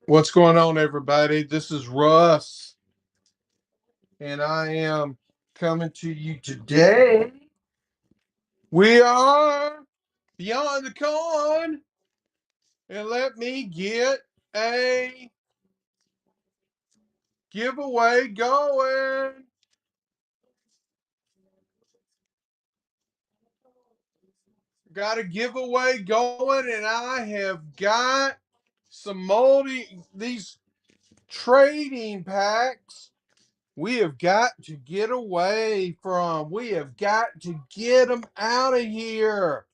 What's going on, everybody? This is Russ, and I am coming to you today. We are Beyond the Con, and let me get a giveaway going. Got a giveaway going, and I have got some these trading packs we have got to get away from. We have got to get them out of here.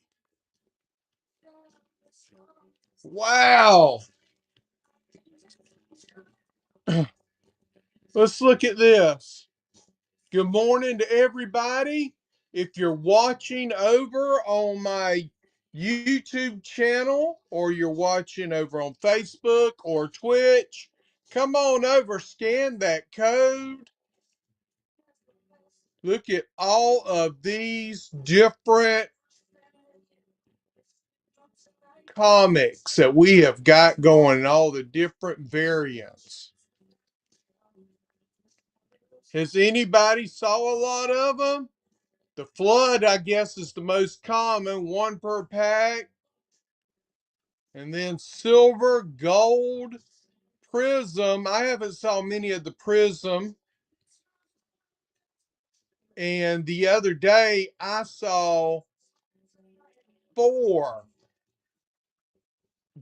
Wow. Let's look at this. Good morning to everybody. If you're watching over on my YouTube channel or you're watching over on Facebook or Twitch, come on over, scan that code. Look at all of these different comics that we have got going and all the different variants. Has anybody saw a lot of them? The Flood, I guess, is the most common, one per pack. And then Silver, Gold, Prism. I haven't saw many of the Prism. And the other day, I saw 4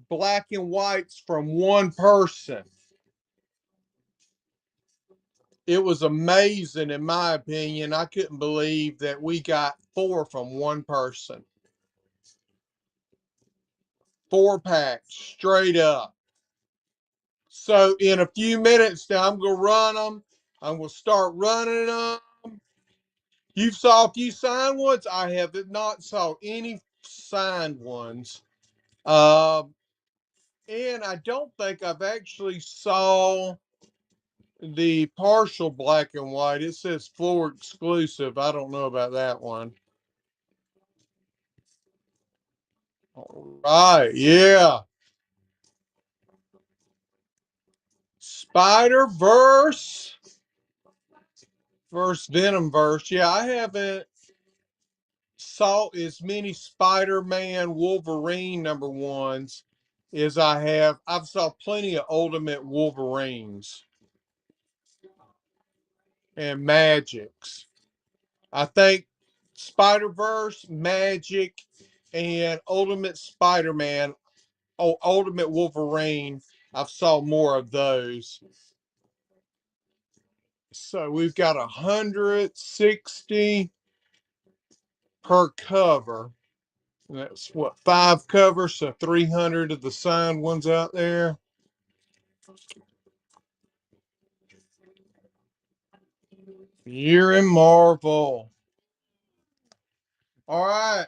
black and whites from one person. It was amazing, in my opinion. I couldn't believe that we got 4 from one person. 4 packs, straight up. So in a few minutes now, I'm going to run them. I'm going to start running them. You saw a few signed ones. I have not saw any signed ones. And I don't think I've actually saw the partial black and white. It says floor exclusive. I don't know about that one. All right, yeah. Spider-Verse versus Venom-Verse. Yeah, I haven't saw as many Spider-Man Wolverine number ones as I have. I've saw plenty of Ultimate Wolverines and Magics. I think Spider-Verse, Magic, and Ultimate Spider-Man, Ultimate Wolverine, I've saw more of those. So we've got 160 per cover. That's what, 5 covers, so 300 of the signed ones out there. Year in Marvel. All right.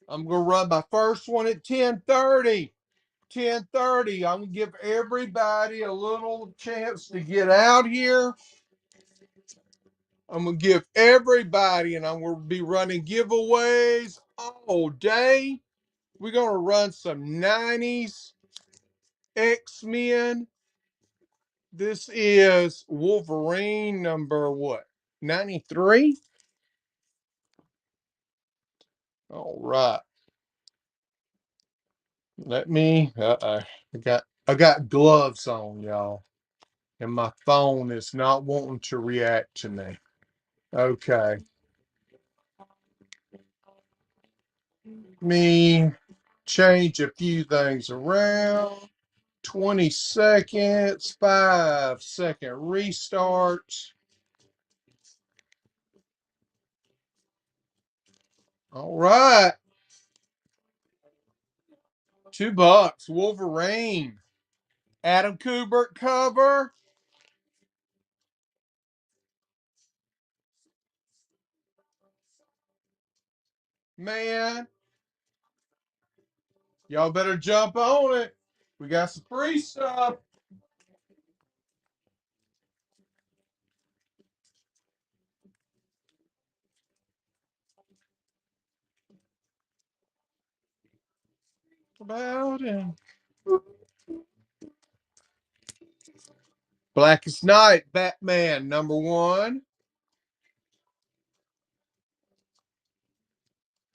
I'm gonna run my first one at 10:30. 10:30. I'm gonna give everybody a little chance to get out here. I'm gonna give everybody, and I'm gonna be running giveaways all day. We're gonna run some 90s X-Men. This is Wolverine number what? 93? All right. Let me I got gloves on, y'all. And my phone is not wanting to react to me. Okay. Me change a few things around. 20 seconds, 5-second restarts. All right. $2. Wolverine. Adam Kubert cover. Man, y'all better jump on it. We got some free stuff. About it. Blackest Night, Batman, number one.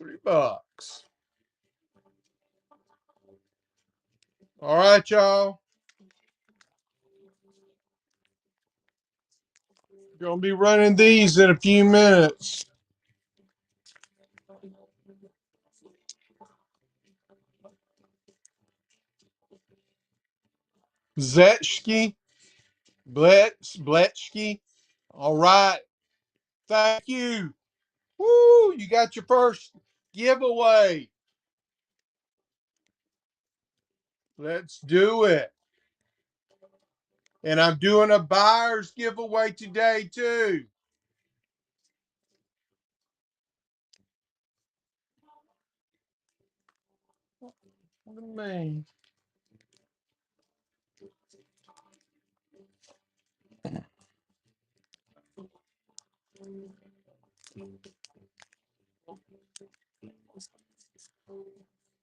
$3. All right, y'all. Gonna be running these in a few minutes. Zetski, Bletchki. All right. Thank you. Woo! You got your first giveaway. Let's do it. And I'm doing a buyer's giveaway today, too. What do you mean?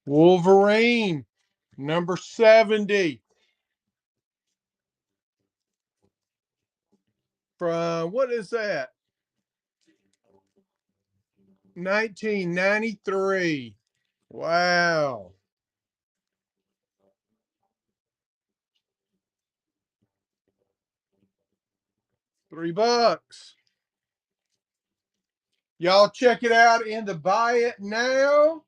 Wolverine, number 70. From, what is that? 1993. Wow. $3. Y'all check it out in the buy it now.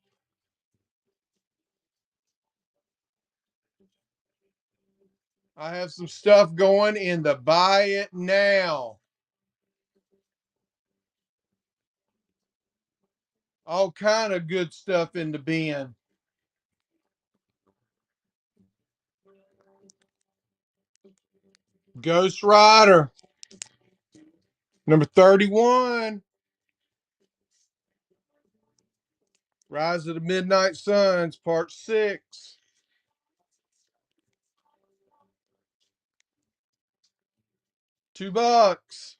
I have some stuff going in the buy it now. All kind of good stuff in the bin. Ghost Rider, number 31. Rise of the Midnight Suns, part 6. $2.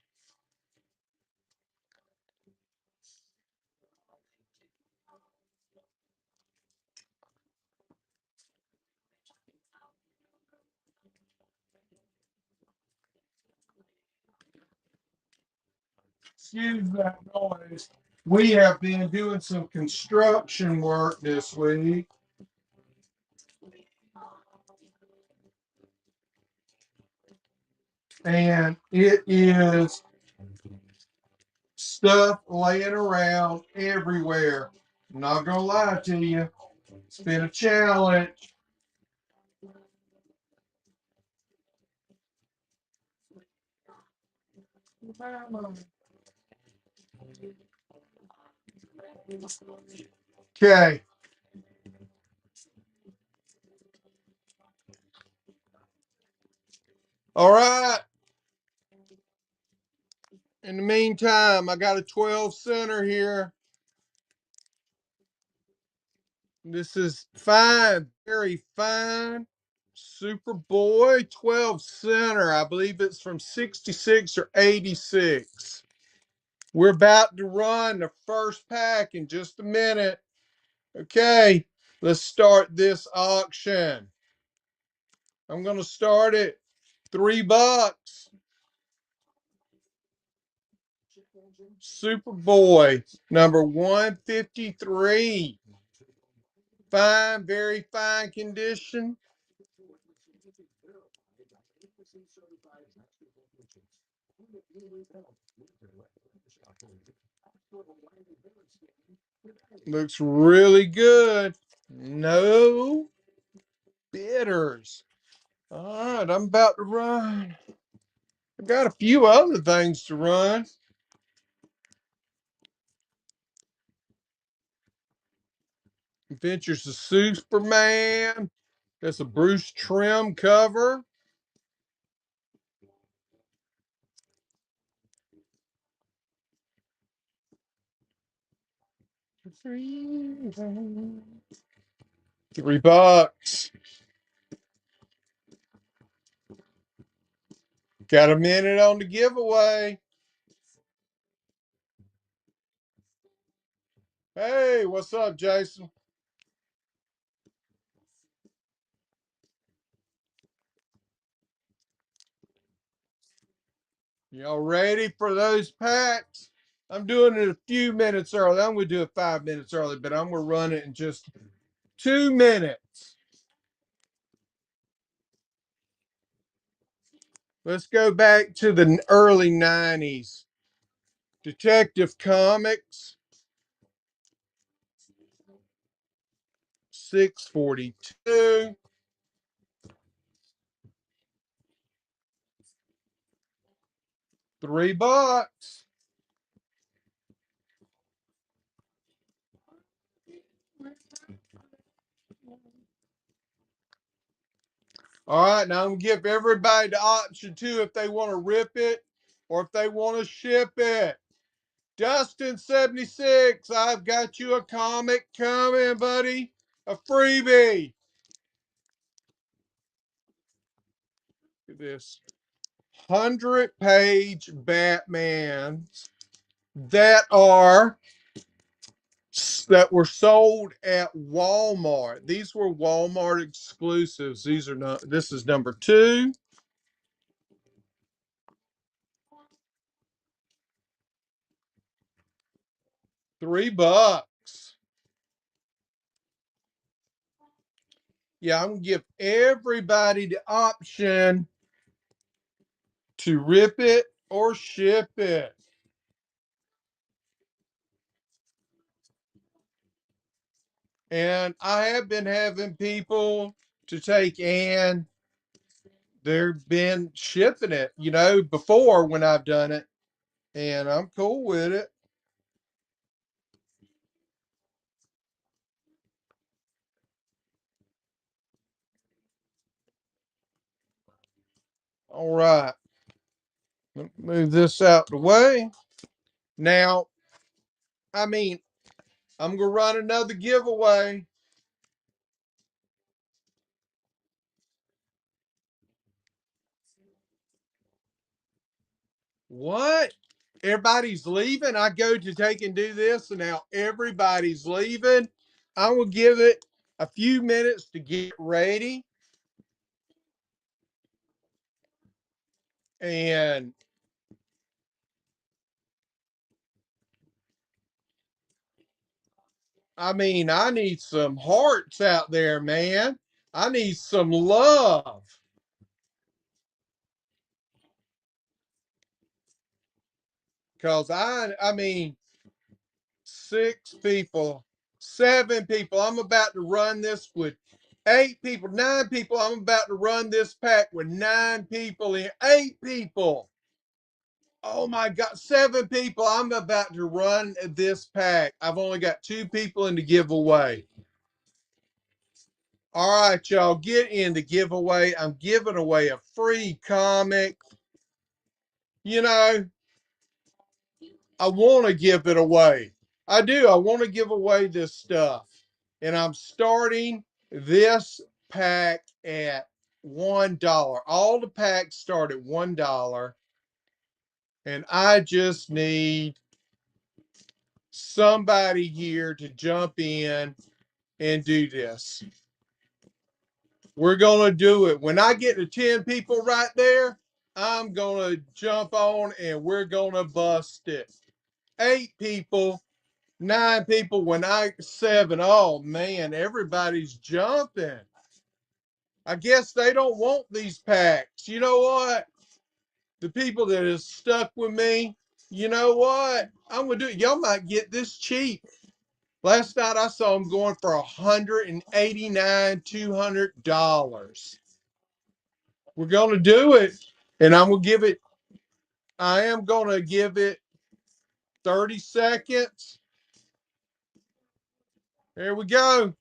Excuse that noise. We have been doing some construction work this week. And it is stuff laying around everywhere. I'm not gonna lie to you. It's been a challenge. Okay. All right. In the meantime, I got a 12 center here. This is fine, very fine. Superboy 12 center. I believe it's from 66 or 86. We're about to run the first pack in just a minute. Okay, let's start this auction. I'm going to start it $3. Superboy number 153. Fine, very fine condition. Looks really good. No bitters. All right, I'm about to run. I got a few other things to run. Adventures of Superman. That's a Bruce Trim cover. $3. Got a minute on the giveaway. Hey, what's up, Jason? Y'all ready for those packs? I'm doing it a few minutes early. I'm going to do it 5 minutes early, but I'm going to run it in just 2 minutes. Let's go back to the early 90s. Detective Comics, 642. $3. All right, now I'm gonna give everybody the option too if they want to rip it or if they want to ship it. Dustin76, I've got you a comic coming, buddy. A freebie. Look at this. 100-page Batmans that were sold at Walmart. These were Walmart exclusives. These are not, this is number 2. $3. Yeah, I'm gonna give everybody the option to rip it or ship it. And I have been having people to take, and they've been shipping it, before when I've done it, and I'm cool with it. All right. Let me move this out the way. Now, I'm going to run another giveaway. What? Everybody's leaving. I go to take and do this, and now everybody's leaving. I will give it a few minutes to get ready. And I need some hearts out there, man. I need some love. Because 6 people, 7 people. I'm about to run this with 8 people, 9 people. I'm about to run this pack with 9 people and 8 people. Oh my God, 7 people. I'm about to run this pack. I've only got 2 people in the giveaway. All right, y'all, get in the giveaway. I'm giving away a free comic. You know, I want to give it away. I do. I want to give away this stuff. And I'm starting this pack at $1. All the packs start at $1. And I just need somebody here to jump in and do this. We're going to do it. When I get to 10 people right there, I'm going to jump on and we're going to bust it. 8 people, 9 people, 7. Oh man, everybody's jumping. I guess they don't want these packs. You know what? The people that is stuck with me, you know what? I'm going to do it. Y'all might get this cheap. Last night I saw them going for $189, $200. We're going to do it. And I am going to give it 30 seconds. There we go.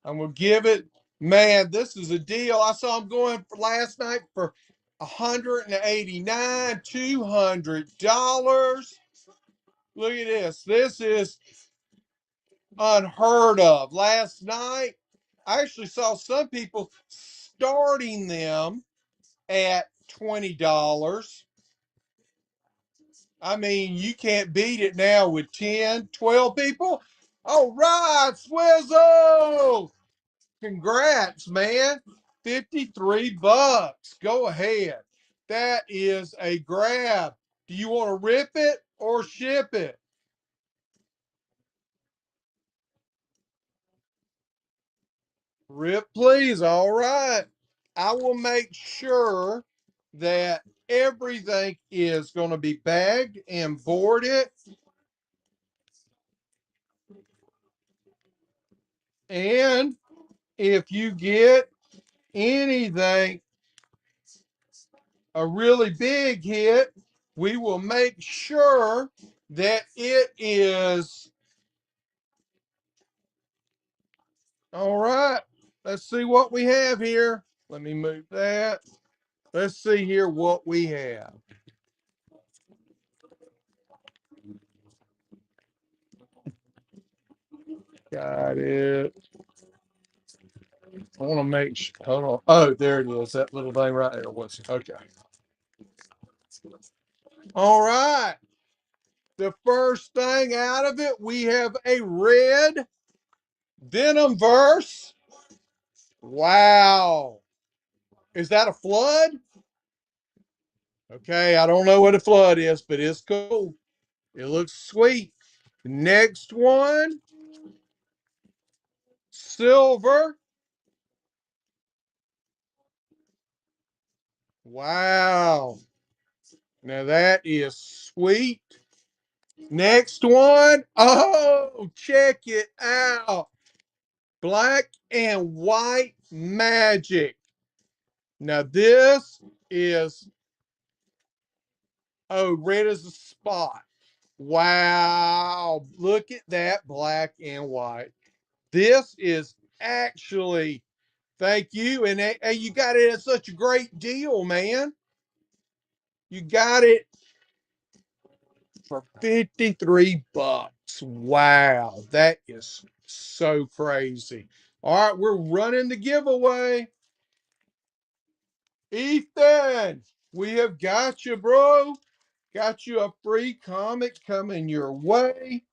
I'm going to give it. Man, this is a deal. I saw them going for last night for $189, $200. Look at this. This is unheard of. Last night, I actually saw some people starting them at $20. You can't beat it now with 10, 12 people. All right, Swizzle. Congrats, man. 53 bucks. Go ahead. That is a grab. Do you want to rip it or ship it? Rip, please. All right. I will make sure that everything is going to be bagged and boarded. And if you get anything, a really big hit, we will make sure that it is all right. Let's see what we have here. Let me move that. Let's see here what we have. Got it. I want to make sure. Hold on. Oh, there it is. That little thing right there. What's okay? All right. The first thing out of it, we have a red Venom verse. Wow. Is that a flood? Okay, I don't know what a flood is, but it's cool. It looks sweet. Next one, silver. Wow. Now that is sweet. Next one. Oh, check it out. Black and white magic. Now this is, oh, red as a spot. Wow. Look at that black and white. This is actually, thank you. And you got it at such a great deal, man. You got it for 53 bucks. Wow. That is so crazy. All right, we're running the giveaway. Ethan, we have got you, bro. Got you a free comic coming your way.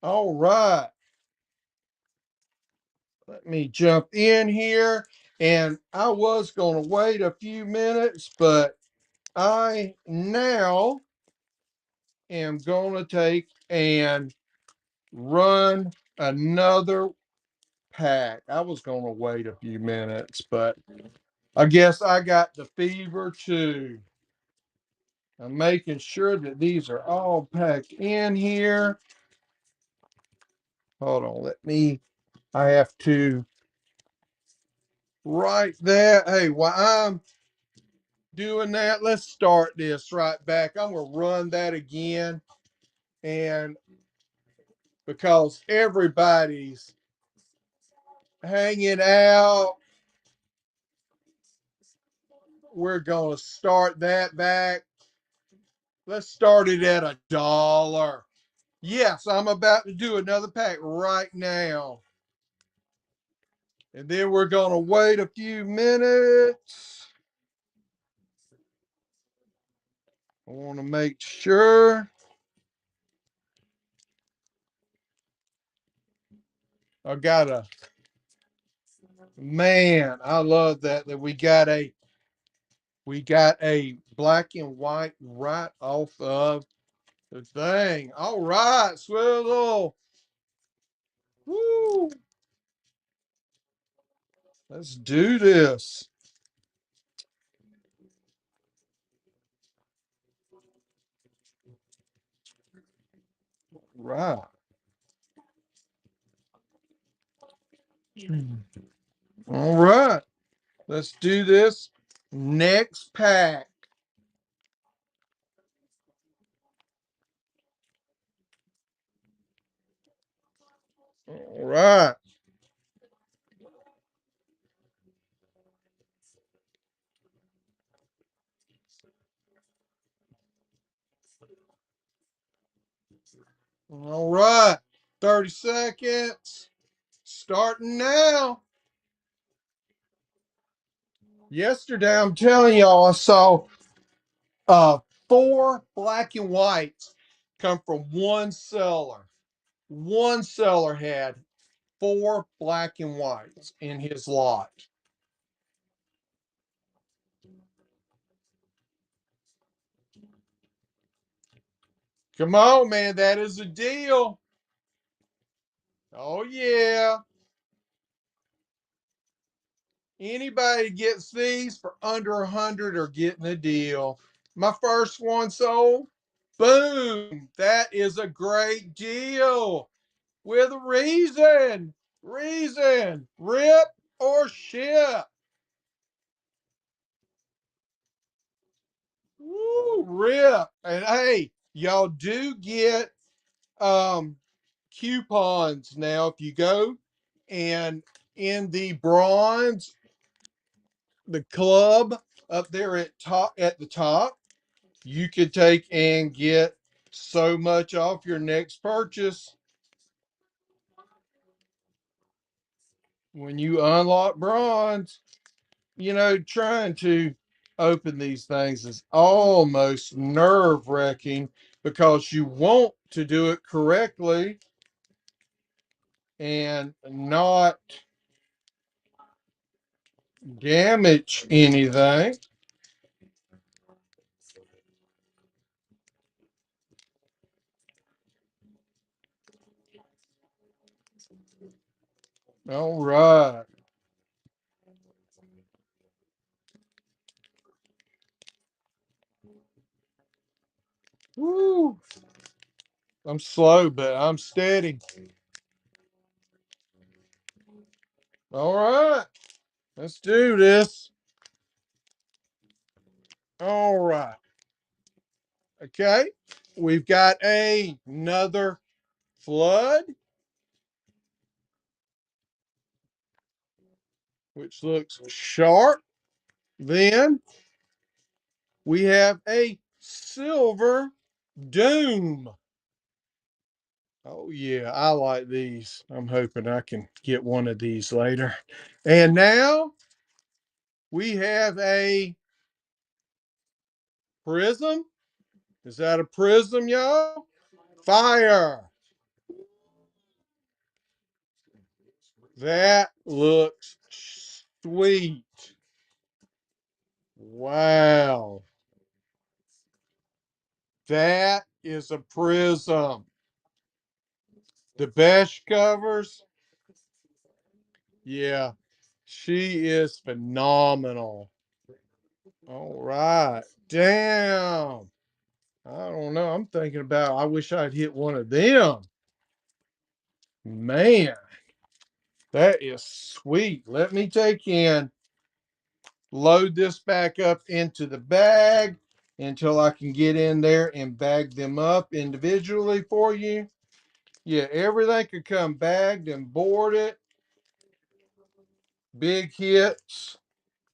All right. Let me jump in here. And I was going to wait a few minutes, but I now am going to take and run another pack. I was going to wait a few minutes, but I guess I got the fever too. I'm making sure that these are all packed in here. Hold on, I have to write that. Hey, while I'm doing that, let's start this right back. I'm going to run that again. And because everybody's hanging out, we're going to start that back. Let's start it at $1. Yes, I'm about to do another pack right now. And then we're going to wait a few minutes. I want to make sure. I got a, man, I love that we got a black and white right off of the thing. All right, Swizzle. Woo. Let's do this. Right. All right. Let's do this next pack. All right. All right. 30 seconds. Starting now. Yesterday, I'm telling y'all, I saw uh 4 black and whites come from one seller. One seller had 4 black and whites in his lot. Come on, man, that is a deal. Oh yeah. Anybody gets these for under 100 are getting a deal. My first one sold. Boom. That is a great deal. With a reason. Reason. Rip or ship. Woo, rip. And hey, y'all do get um coupons now if you go and in the bronze, the club up there at the top, you could take and get so much off your next purchase when you unlock bronze. You know, trying to open these things is almost nerve wracking because you want to do it correctly and not damage anything. All right. Woo. I'm slow, but I'm steady. All right. Let's do this. All right. Okay. We've got another flood, which looks sharp. Then we have a silver doom. Oh, yeah. I like these. I'm hoping I can get one of these later. And now we have a prism. Is that a prism, y'all? Fire. That looks sweet. Wow. That is a prism. The best covers. Yeah. She is phenomenal. All right. Damn. I don't know. I'm thinking about I wish I'd hit one of them. Man, that is sweet. Let me take in load this back up into the bag until I can get in there and bag them up individually for you. Yeah, everything could come bagged and boarded. Big hits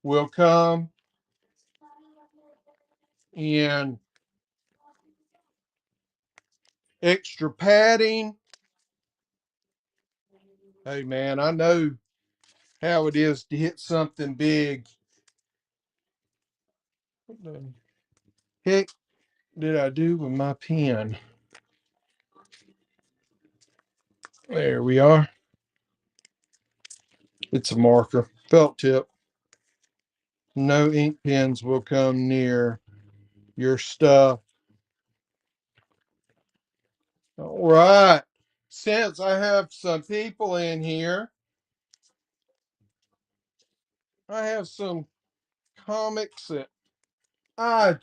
will come in extra padding. Hey man, I know how it is to hit something big. What the heck did I do with my pen? There we are. It's a marker, felt tip. No ink pens will come near your stuff. All right. Since I have some people in here, I have some comics that I've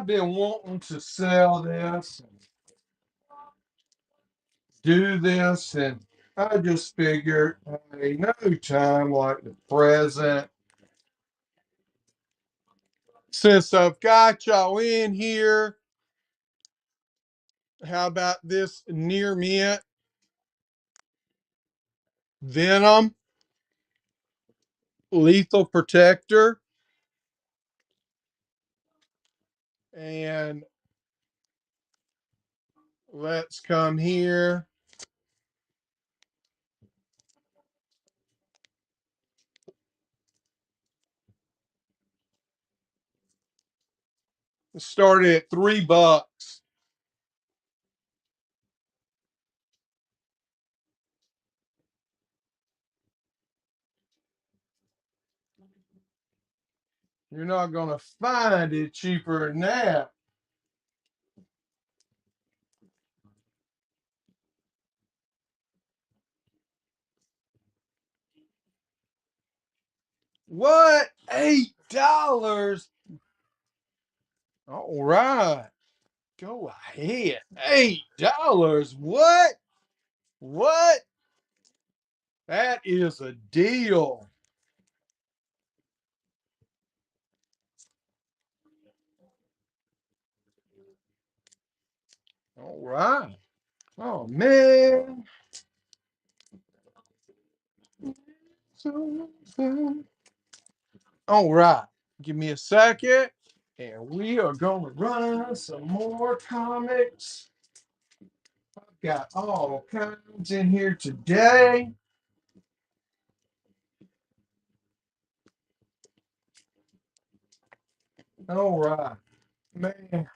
been wanting to sell this, do this, and I just figured, hey, no time like the present. Since I've got y'all in here, how about this near mint Venom Lethal Protector? And let's come here. It started at $3. You're not going to find it cheaper than that. What? $8? All right. Go ahead. $8. What? What? That is a deal. All right. Oh, man. All right. Give me a second. And we are going to run some more comics. I've got all kinds in here today. All right. Man,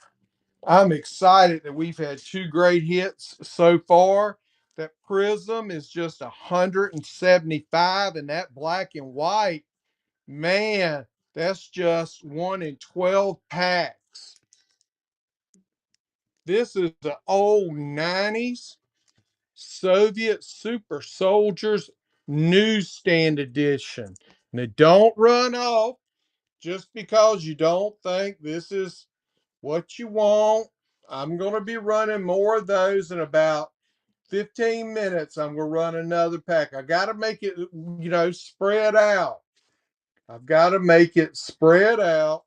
I'm excited that we've had two great hits so far. That Prism is just 175, and that black and white, man, that's just 1 in 12 packs. This is the old 90s Soviet Super Soldiers newsstand edition. Now, don't run off just because you don't think this is what you want. I'm going to be running more of those in about 15 minutes. I'm going to run another pack. I got to make it, spread out. I've got to make it spread out.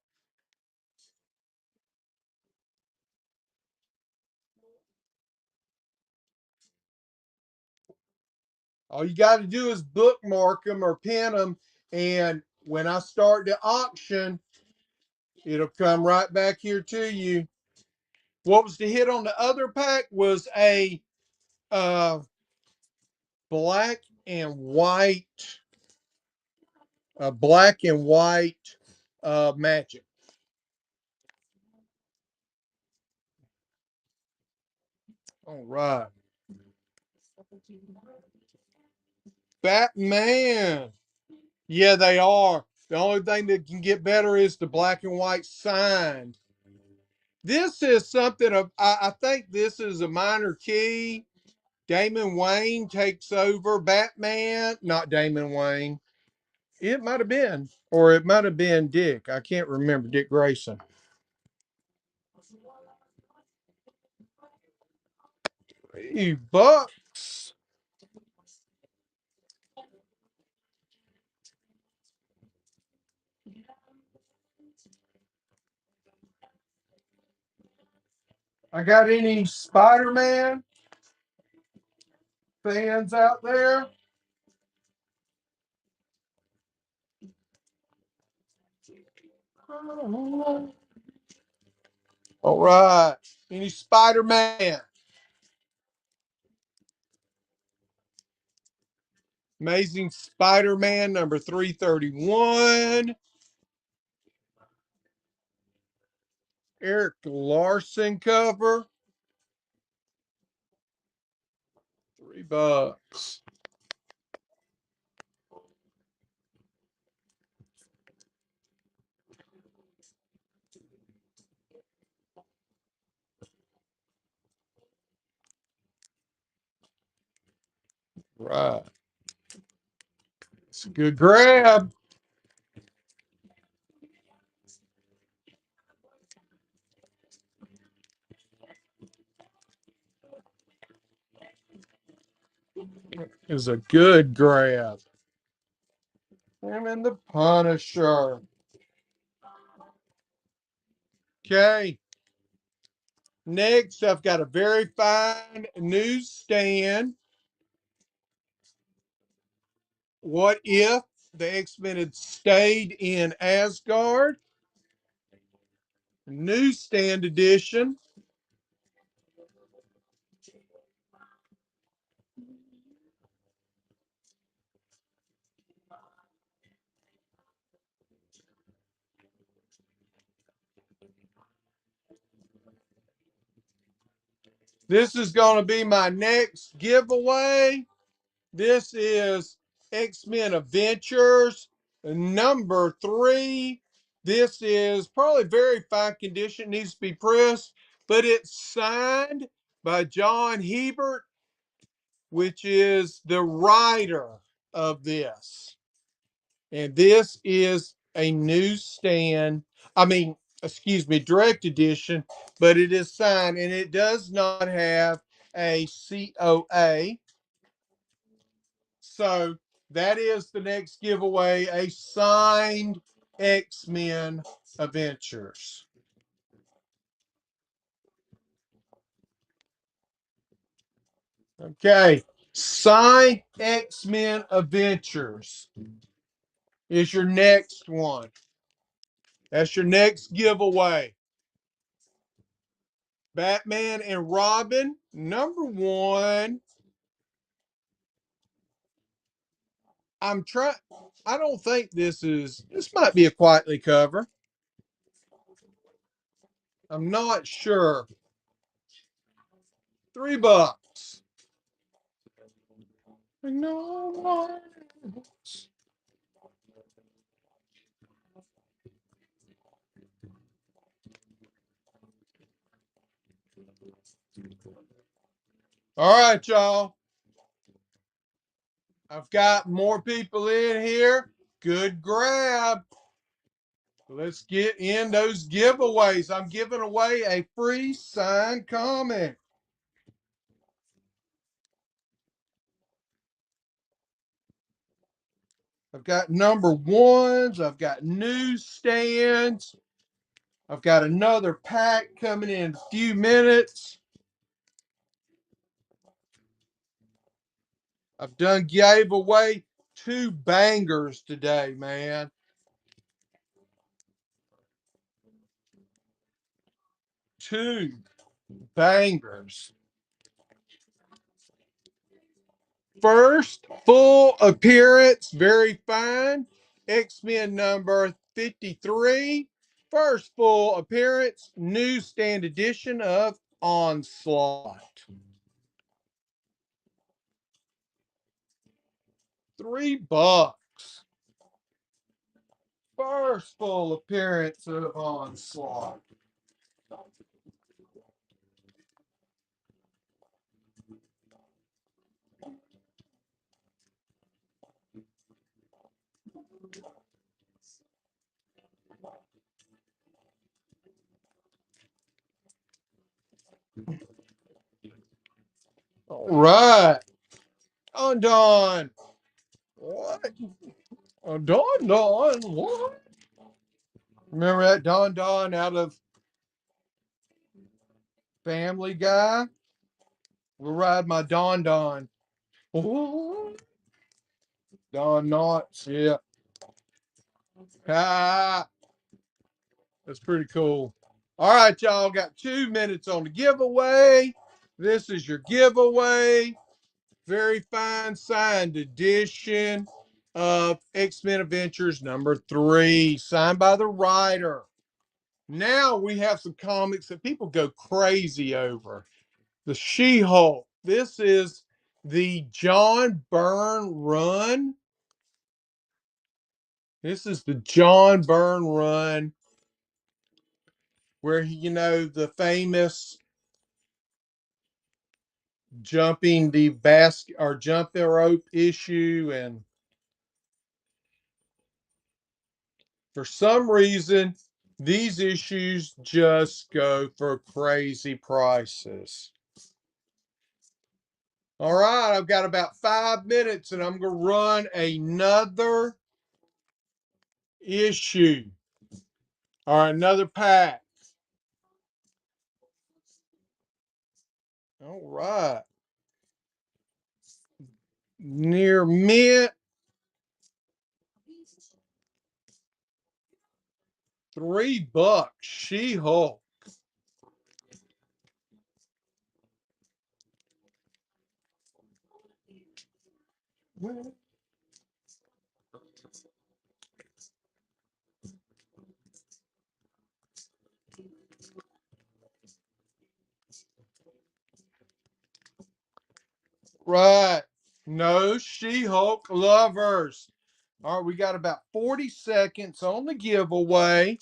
All you got to do is bookmark them or pin them. And when I start the auction, it'll come right back here to you. What was the hit on the other pack was uh, black and white, black and white magic. All right. Batman. Yeah, they are. The only thing that can get better is the black and white signed. This is something of, I think this is a minor key. Damon Wayne takes over Batman. Not Damon Wayne. It might have been, or it might have been Dick. I can't remember. Dick Grayson. $3. I got any Spider-Man fans out there? All right. Any Spider-Man? Amazing Spider-Man number 331. Eric Larson cover. $3. Right. It's a good grab. It's a good grab. Him and the Punisher. Okay. Next, I've got a very fine newsstand. What if the X-Men had stayed in Asgard? Newsstand edition. This is going to be my next giveaway. This is X-Men Adventures number 3. This is probably very fine condition, needs to be pressed, but it's signed by John Hebert, which is the writer of this. And this is a newsstand, I mean, excuse me, direct edition, but it is signed and it does not have a COA. So that is the next giveaway, a signed X-Men Adventures. Okay, signed X-Men Adventures is your next one. That's your next giveaway. Batman and Robin, number one. I'm trying. I don't think this might be a quietly cover. I'm not sure. $3. No. All right, y'all. I've got more people in here. Good grab. Let's get in those giveaways. I'm giving away a free signed comic. I've got number ones. I've got newsstands. I've got another pack coming in a few minutes. I've done gave away 2 bangers today, man. 2 bangers. First full appearance, very fine. X-Men number 53. First full appearance, newsstand edition of Onslaught. $3. First full appearance of Onslaught. All right. Don. What? Don. What? Remember that Don out of Family Guy? We'll ride my Don. Oh, Don Knotts, yeah. Ah, that's pretty cool. All right, y'all, got 2 minutes on the giveaway. This is your giveaway. Very fine signed edition of X-Men Adventures number 3, signed by the writer. Now we have some comics that people go crazy over. The She-Hulk. This is the John Byrne run. This is the John Byrne run where the famous jumping the basket or jump the rope issue, and for some reason these issues just go for crazy prices. All right, I've got about 5 minutes and I'm going to run another issue. All right, another pack. All right. Near mint. $3. She-Hulk. Right. No She-Hulk lovers. All right, we got about 40 seconds on the giveaway.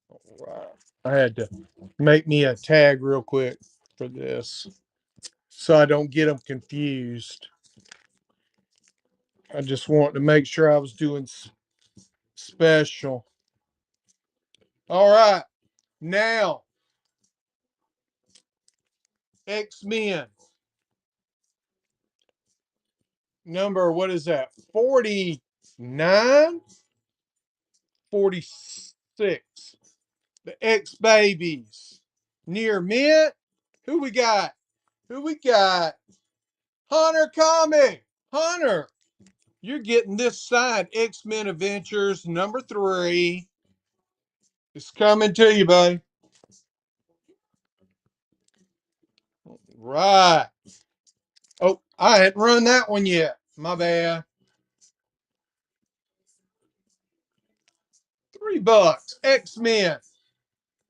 All right. I had to make me a tag real quick for this so I don't get them confused. I just want to make sure I was doing special. All right. Now, X-Men. Number, what is that? 49? 46. The X Babies. Near mint. Who we got? Who we got? Hunter Comic. Hunter, you're getting this signed X-Men Adventures number 3. It's coming to you, buddy. Right. Oh, I hadn't run that one yet. My bad. $3. X-Men.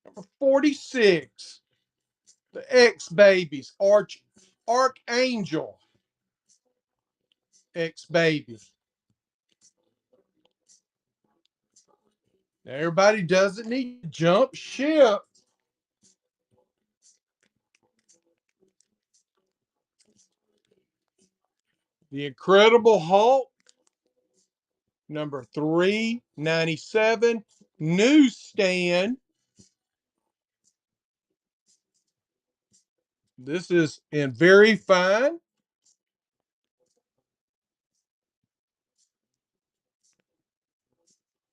Number 46. The X Babies. Archangel. X Baby. Everybody doesn't need to jump ship. The Incredible Hulk. Number 397. Newsstand. This is in very fine.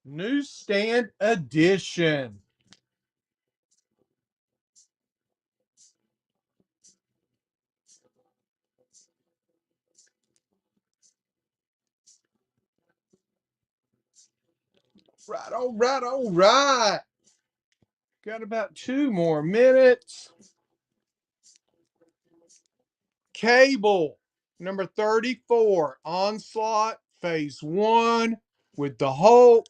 Newsstand edition. Right, all right, all right. Got about 2 more minutes. Cable, number 34. Onslaught, phase 1 with the Hulk.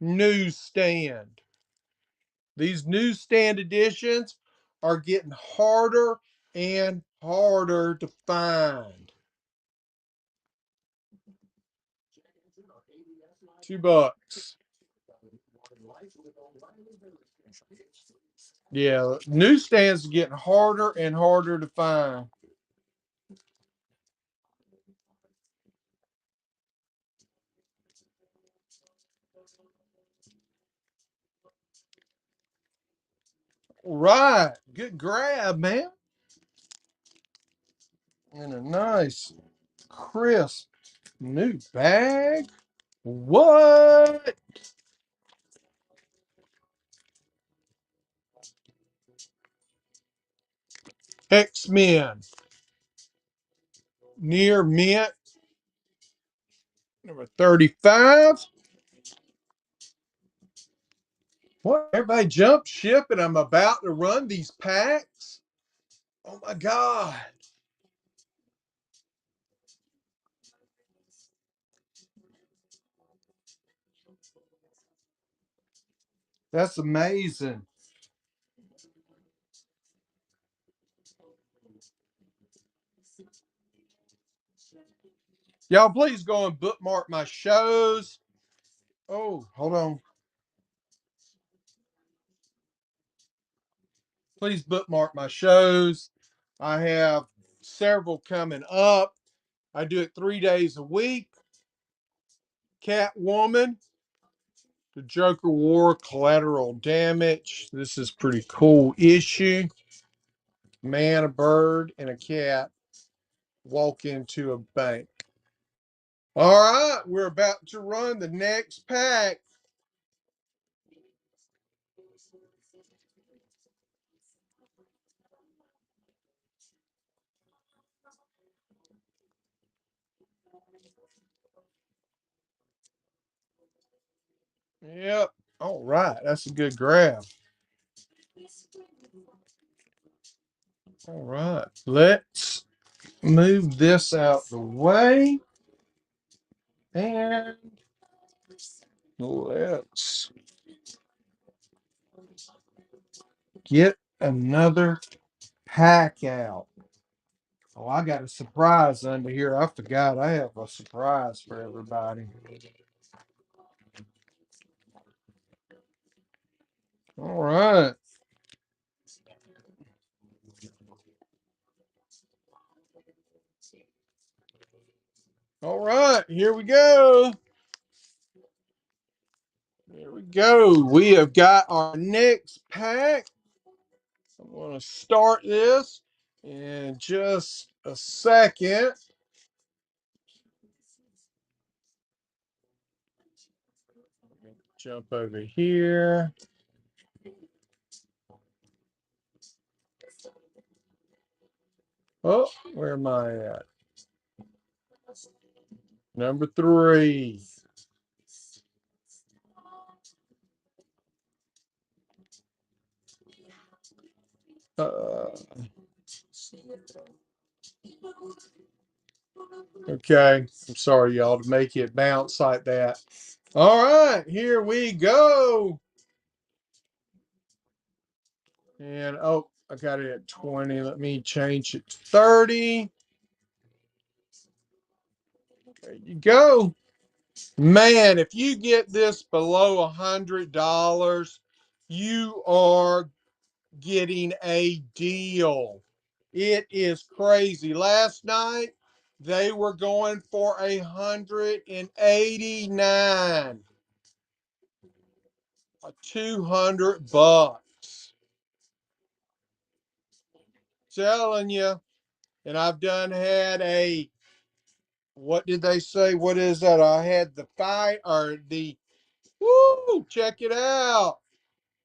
Newsstand. These newsstand editions are getting harder and harder to find. $2. Yeah, newsstands are getting harder and harder to find. Right. Good grab, man. And a nice, crisp new bag. What? X-Men. Near mint. Number 35. What? Everybody jump ship and I'm about to run these packs? Oh my God. That's amazing. Y'all, please go and bookmark my shows. Oh, hold on. Please bookmark my shows. I have several coming up. I do it 3 days a week. Catwoman, the Joker War, Collateral Damage. This is pretty cool issue. Man, a bird, and a cat walk into a bank. All right, we're about to run the next pack. Yep. All right, that's a good grab. All right, let's move this out the way. And let's get another pack out. Oh, I got a surprise under here. I forgot I have a surprise for everybody. All right. All right. Here we go. Here we go. We have got our next pack. I'm going to start this in just a second. Jump over here. Oh, where am I at? Number 3. Uh, okay. I'm sorry, y'all, to make it bounce like that. All right. Here we go. And oh, I got it at 20. Let me change it to 30. There you go. Man, if you get this below $100, you are getting a deal. It is crazy. Last night they were going for 189, 200 bucks. Telling you. And I've done had a, what did they say? What is that? I had the fight or the, woo, check it out.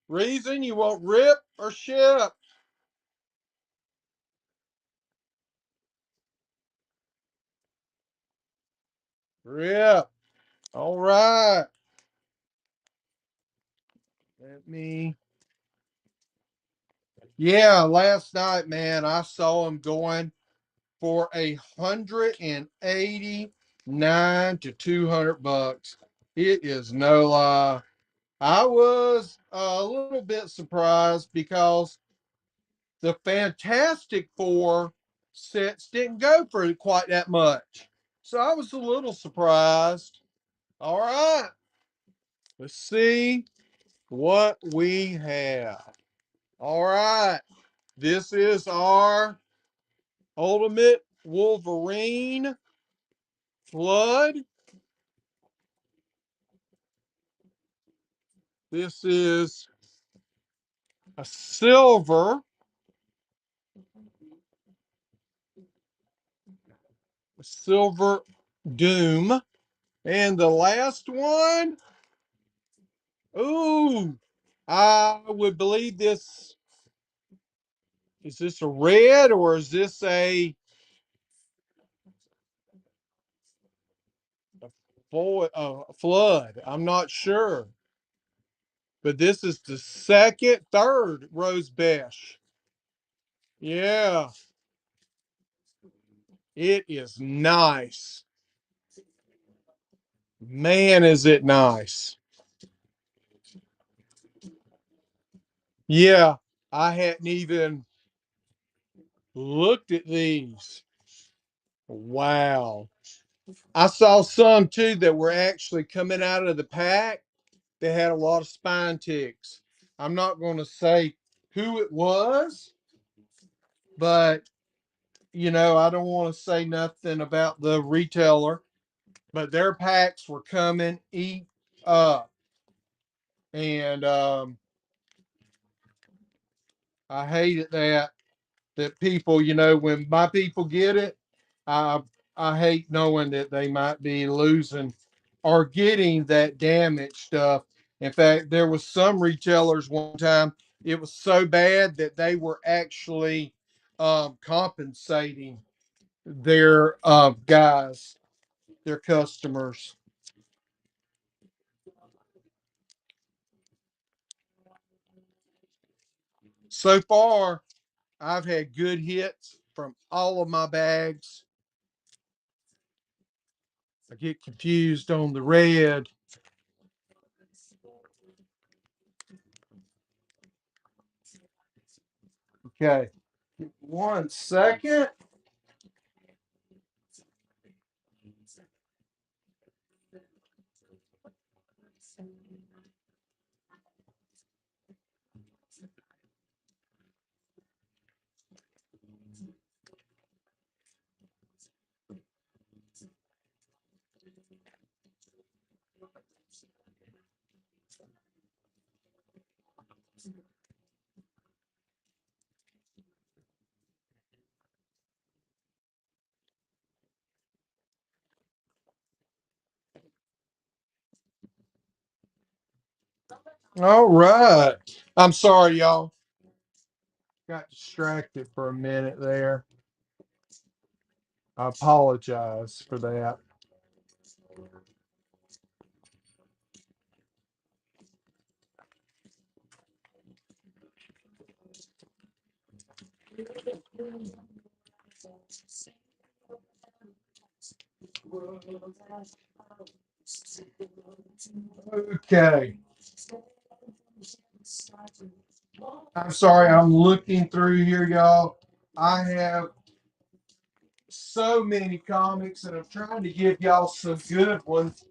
Reason you won't rip or ship. Rip. All right. Let me. Yeah, last night, man, I saw him going for 189 to 200 bucks. It is no lie. I was a little bit surprised because the Fantastic Four sets didn't go for quite that much. So I was a little surprised. All right, let's see what we have. All right, this is our Ultimate Wolverine Flood. This is a silver Doom. And the last one, ooh, I would believe this. Is this a red or is this a flood? I'm not sure. But this is the third Rose Besh. Yeah, it is nice. Man, is it nice. Yeah, I hadn't even looked at these. Wow. I saw some too that were actually coming out of the pack that had a lot of spine ticks. I'm not going to say who it was, but I don't want to say nothing about the retailer, but their packs were coming eat up. And I hated that people, when my people get it, I I hate knowing that they might be losing or getting that damaged stuff. In fact, there was some retailers one time, it was so bad that they were actually compensating their guys, their customers. So far, I've had good hits from all of my bags. I get confused on the red. Okay. 1 second. All right. I'm sorry, y'all. Got distracted for a minute there. I apologize for that. Okay. I'm sorry. I'm looking through here, y'all. I have so many comics, and I'm trying to give y'all some good ones,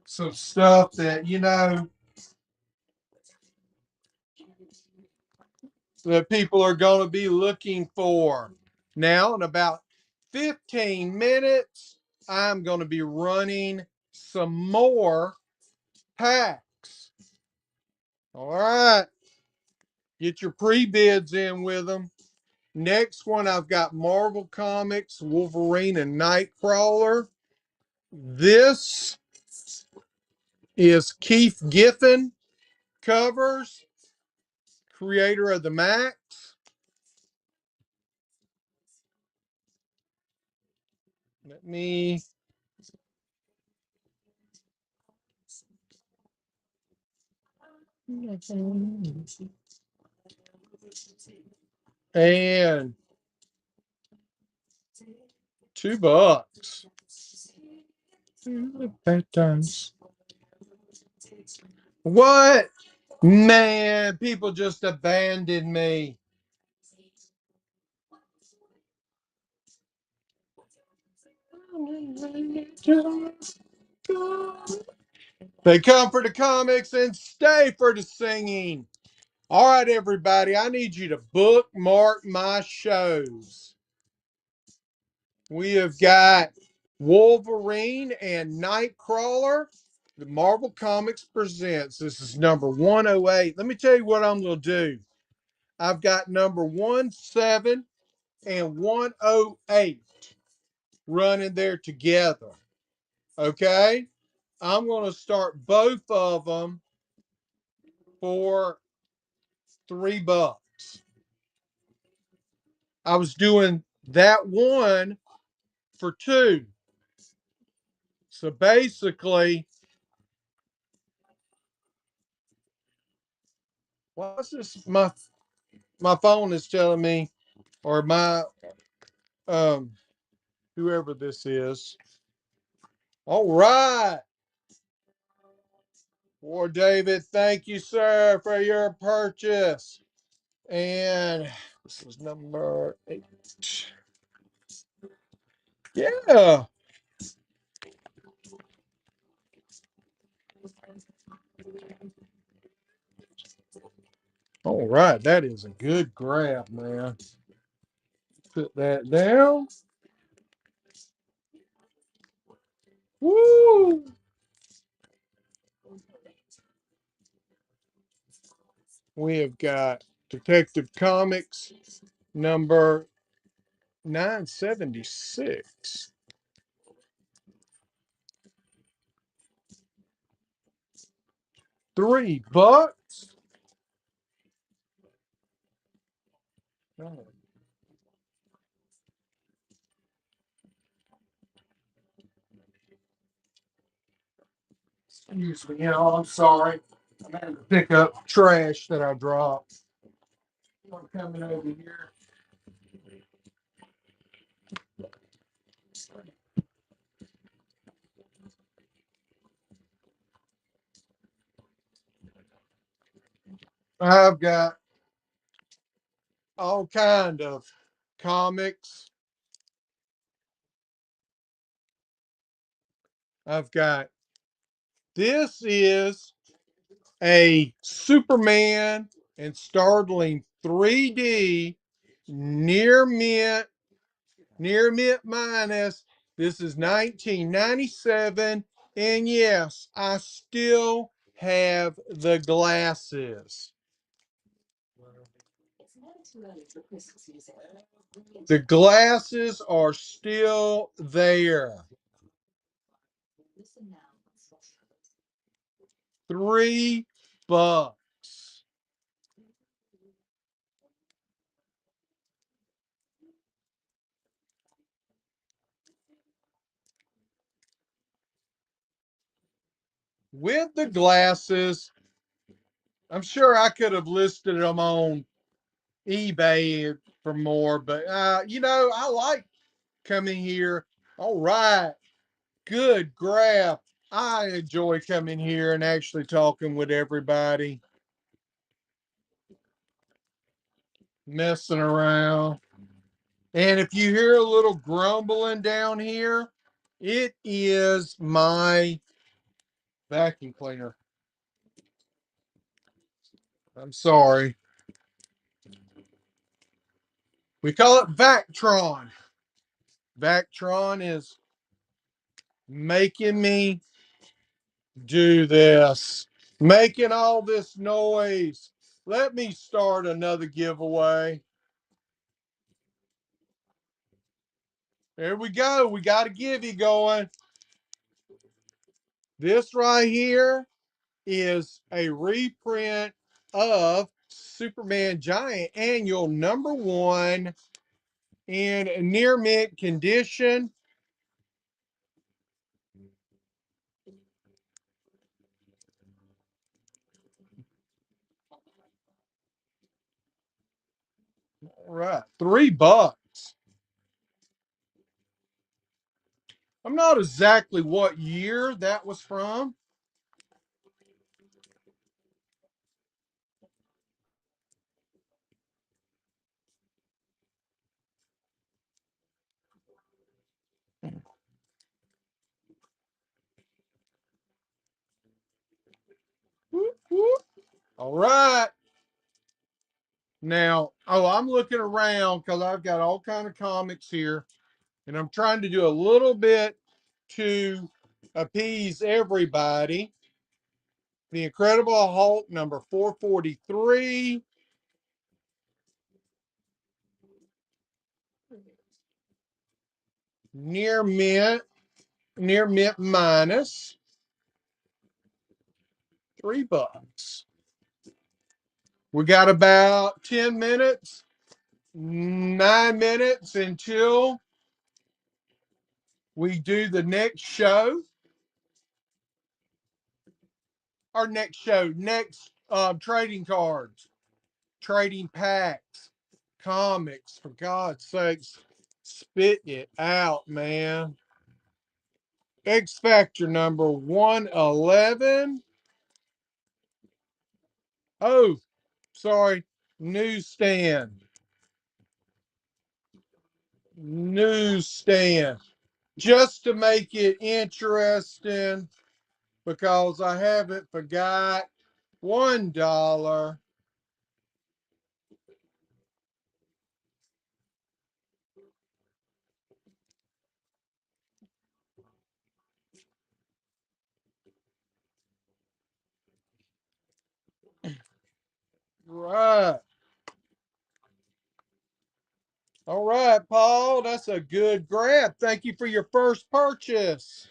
some stuff that, that people are going to be looking for. Now, in about 15 minutes, I'm going to be running some more packs. All right. Get your pre bids in with them. Next one, I've got Marvel Comics, Wolverine, and Nightcrawler. This is Keith Giffen covers, creator of the Max. Let me. And $2. Bad times. What? Man, people just abandoned me. They come for the comics and stay for the singing. All right, everybody, I need you to bookmark my shows. We have got Wolverine and Nightcrawler. The Marvel Comics presents. This is number 108. Let me tell you what I'm going to do. I've got number 17 and 108 running there together. Okay? I'm going to start both of them for $3. I was doing that one for two. So basically, what's this? My phone is telling me, or my um whoever this is. All right. War David, thank you, sir, for your purchase. And this is number 8. Yeah. All right. That is a good grab, man. Put that down. Woo! We have got Detective Comics number 976. $3. Oh, excuse me, I'm sorry. I'm having to pick up trash that I dropped. I'm coming over here. I've got all kind of comics. I've got this is a Superman and Startling 3D near mint, near mint minus. This is 1997. And yes, I still have the glasses. The glasses are still there. $3. bucks. With the glasses, I'm sure I could have listed them on eBay for more, but I like coming here. All right, good graph. I enjoy coming here and actually talking with everybody, messing around. And if you hear a little grumbling down here, it is my vacuum cleaner. I'm sorry. We call it Vactron. Vactron is making me do this, making all this noise. Let me start another giveaway. There we go. We got a givey going. This right here is a reprint of Superman Giant Annual #1 in near mint condition. All right, $3. I'm not exactly what year that was from. Whoop, whoop. All right. Now, I'm looking around because I've got all kind of comics here, and I'm trying to do a little bit to appease everybody. The Incredible Hulk number 443. Near mint, near mint minus $3. We got about 10 minutes, 9 minutes until we do the next show. Our next show, next trading cards, trading packs, comics, for God's sakes. Spit it out, man. X Factor number 111. Oh, sorry. Newsstand. Newsstand. Just to make it interesting, because I haven't forgot, $1. Right. All right, Paul. That's a good grab. Thank you for your first purchase.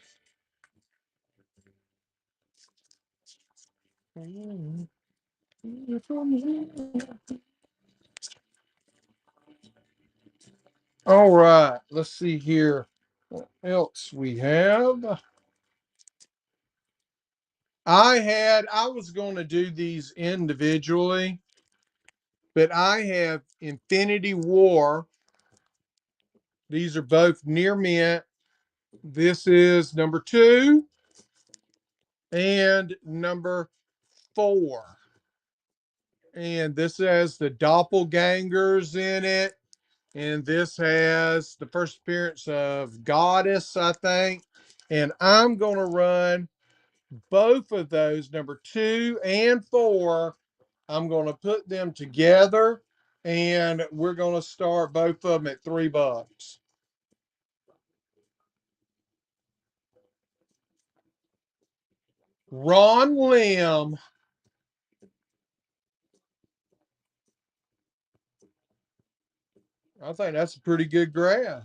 All right. Let's see here. What else we have? I was going to do these individually, but I have Infinity War. These are both near mint. This is #2 and #4. And this has the doppelgangers in it. And this has the first appearance of Goddess, I think. And I'm going to run both of those, #2 and 4. I'm going to put them together, and we're going to start both of them at $3. Ron Lim. I think that's a pretty good grab.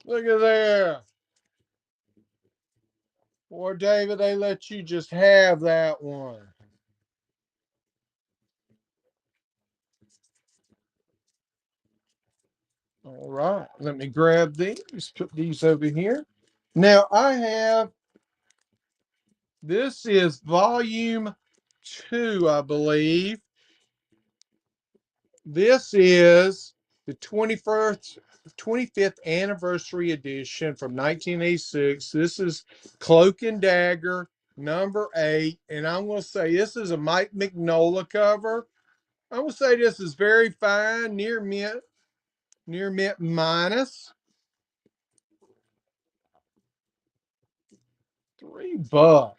Look at there. Or David, they let you just have that one. All right, let me grab these, put these over here. Now I have, this is volume 2, I believe. This is the 25th anniversary edition from 1986. This is Cloak and Dagger number 8. And I'm going to say this is a Mike Mignola cover. I'm going to say this is very fine, near mint minus $3.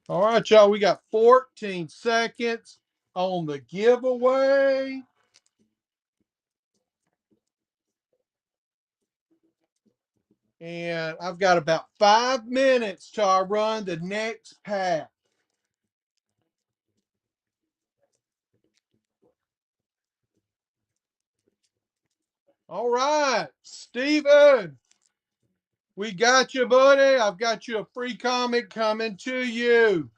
All right, y'all, we got 14 seconds on the giveaway. And I've got about 5 minutes till I run the next pack. All right, Steven, we got you, buddy. I've got you a free comic coming to you.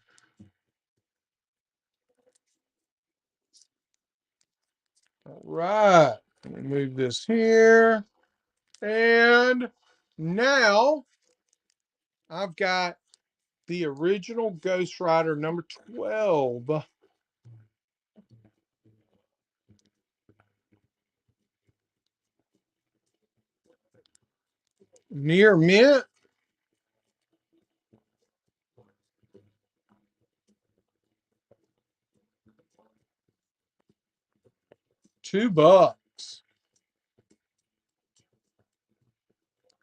All right, let me move this here. And now I've got the original Ghost Rider number 12. Near mint. $2.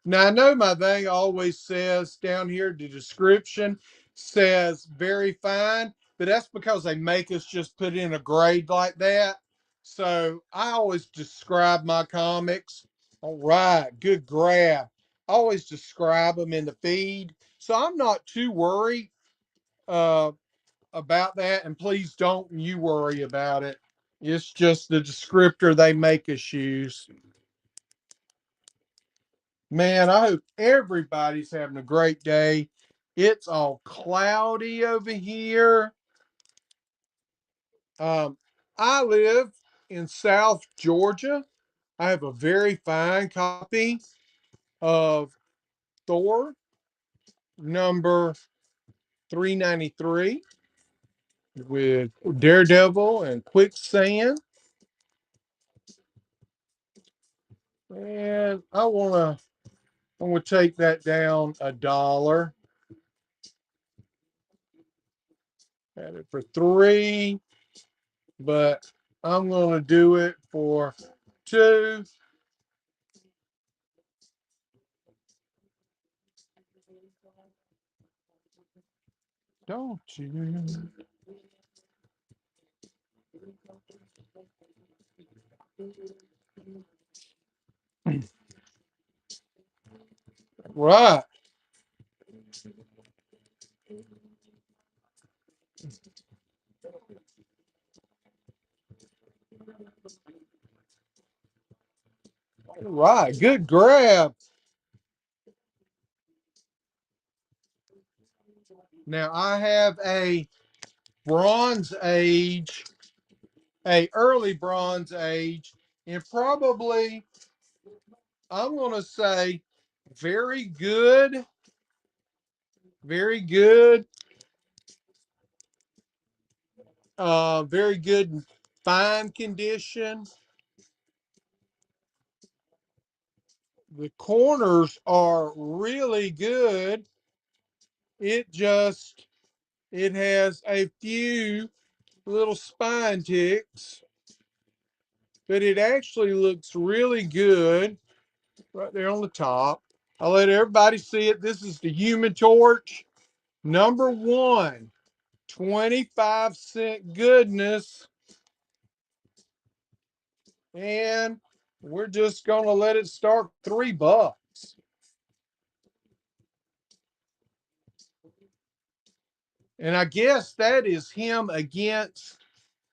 Now I know my thing always says down here, the description says very fine, but that's because they make us just put in a grade like that. So I always describe my comics. All right, good grab. I always describe them in the feed. So I'm not too worried uh, about that. And please don't you worry about it. It's just the descriptor they make us use. Man, I hope everybody's having a great day. It's all cloudy over here. Um, I live in South Georgia. I have a very fine copy of Thor number 393 with Daredevil and Quicksand. And I'm gonna take that down $1. Had it for 3, but I'm gonna do it for 2. Don't you? Right. Right. Good grab. Now I have a Bronze Age, a early Bronze Age, and probably I'm gonna say very good, very good, very good fine condition. The corners are really good. It just it has a few little spine ticks, but it actually looks really good right there on the top. I'll let everybody see it. This is the Human Torch, number 1, 25-cent goodness. And we're just going to let it start $3. And I guess that is him against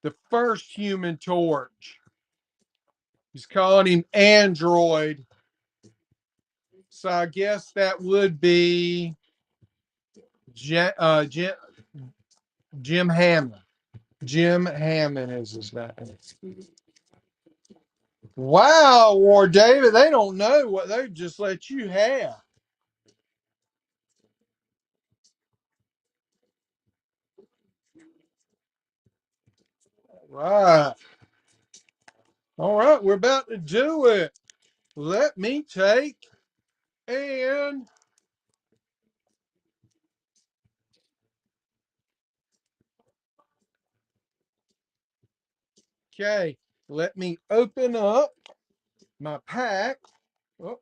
the first Human Torch. He's calling him Android. So I guess that would be Jim Hammond. Jim Hammond is his name. Wow, War David, they don't know what they just let you have. Right. All right, we're about to do it. Let me take and okay, let me open up my pack. Oh,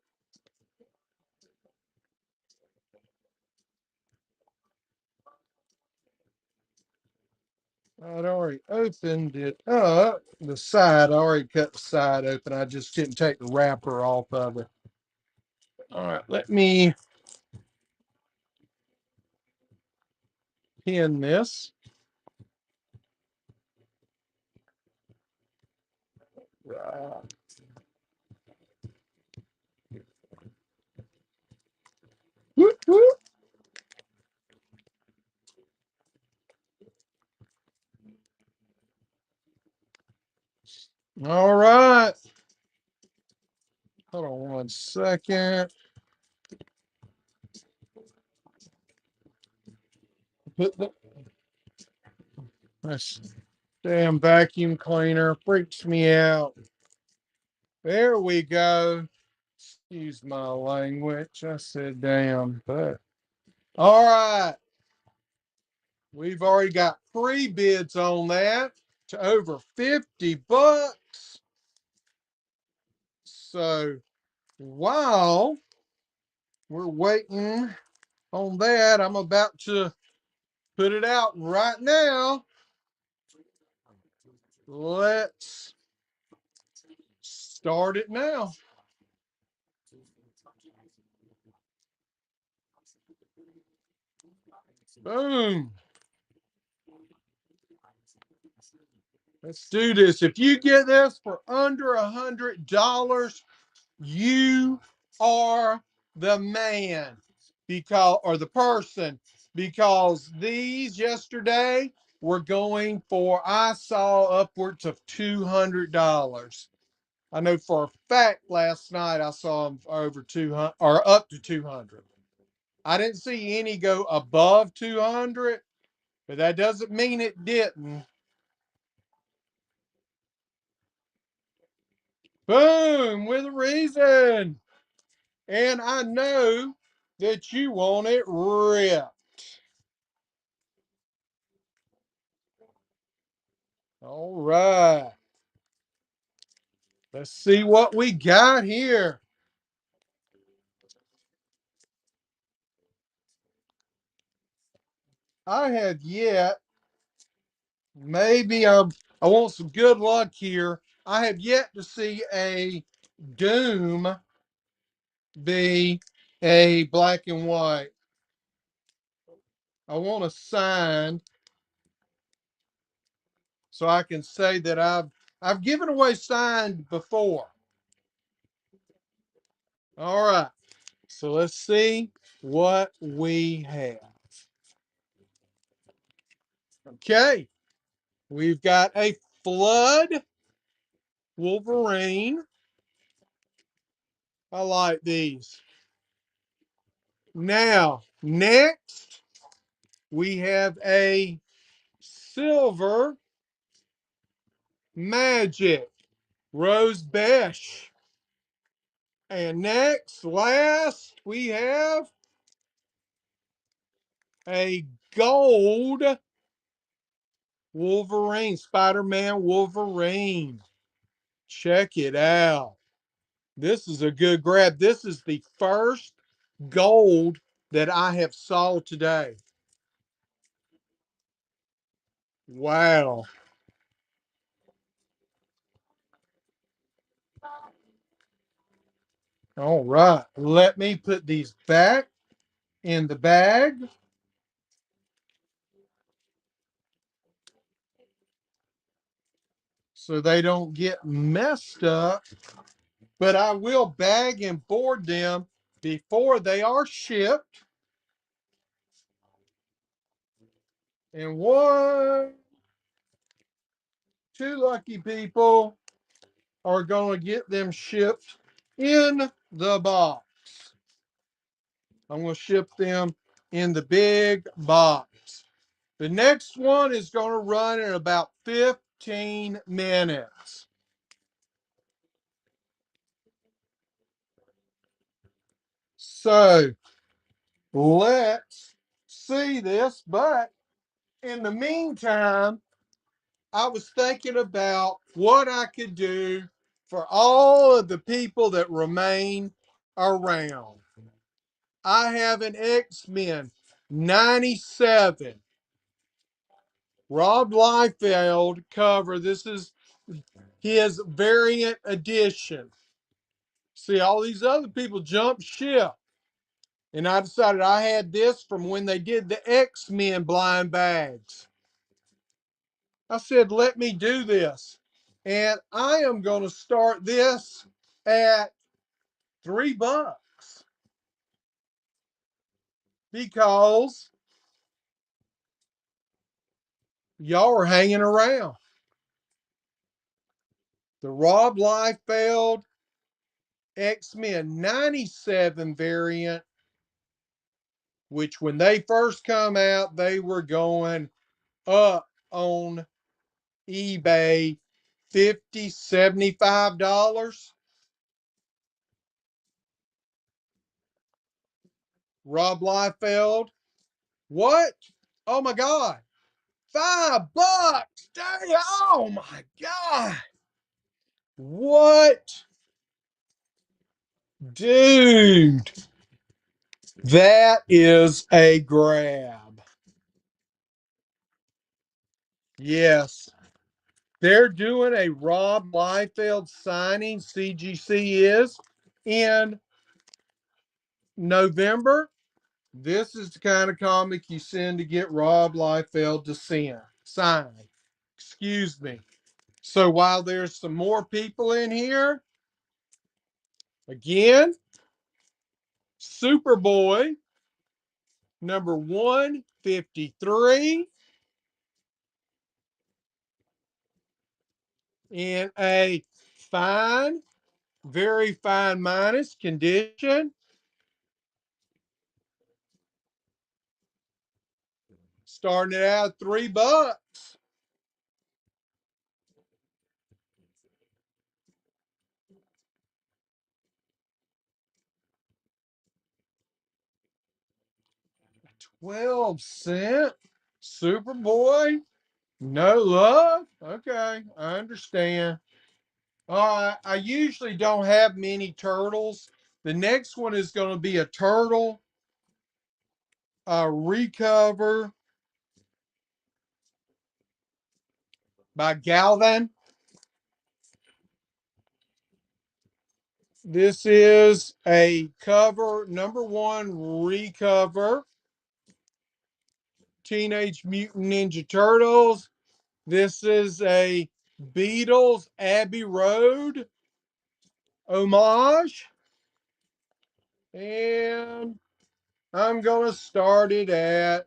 I'd already opened it up. The side, I already cut the side open. I just didn't take the wrapper off of it. All right, let me pin this. Right. Whoop, whoop. All right. Hold on 1 second. Put this damn vacuum cleaner freaks me out. There we go. Excuse my language. I said damn, but all right. We've already got free bids on that to over $50. So while we're waiting on that, I'm about to put it out right now. Let's start it now. Boom. Let's do this. If you get this for under $100, you are the man because or the person because these yesterday were going for I saw upwards of $200. I know for a fact last night I saw them over 200 or up to 200. I didn't see any go above 200, but that doesn't mean it didn't. Boom, with a reason. And I know that you want it ripped. All right. Let's see what we got here. I have yet, maybe I want some good luck here. I have yet to see a Doom be a black and white. I want a signed so I can say that I've given away signed before. All right. So let's see what we have. Okay. We've got a Flood Wolverine. I like these. Now, next, we have a Silver Magic Rose Besh. And next, last, we have a Gold Wolverine, Spider-Man Wolverine. Check it out. This is a good grab. This is the first gold that I have saw today. Wow. All right. Let me put these back in the bag. so they don't get messed up. But I will bag and board them before they are shipped. And two lucky people are going to get them shipped in the box. I'm going to ship them in the big box. The next one is going to run in about 15 minutes. So let's see this. But in the meantime, I was thinking about what I could do for all of the people that remain around. I have an X-Men 97 Rob Liefeld cover. This is his variant edition. See, all these other people jumped ship. And I decided I had this from when they did the X-Men blind bags. I said, let me do this. And I am going to start this at $3 because y'all are hanging around. The Rob Liefeld X-Men 97 variant, which when they first come out, they were going up on eBay $50, $75. Rob Liefeld. What? Oh my God. $5. Dang. Oh my God. What? Dude. That is a grab. Yes. They're doing a Rob Liefeld signing, CGC is, in November. This is the kind of comic you send to get Rob Liefeld to sign. Excuse me. So while there's some more people in here, again, Superboy number 153 in a fine, very fine minus condition. Starting it out at $3. $0.12. Superboy. No love? Okay, I understand. I usually don't have many turtles. The next one is going to be a turtle recover by Galvan. This is a cover, number one recover. Teenage Mutant Ninja Turtles. This is a Beatles Abbey Road homage. And I'm going to start it at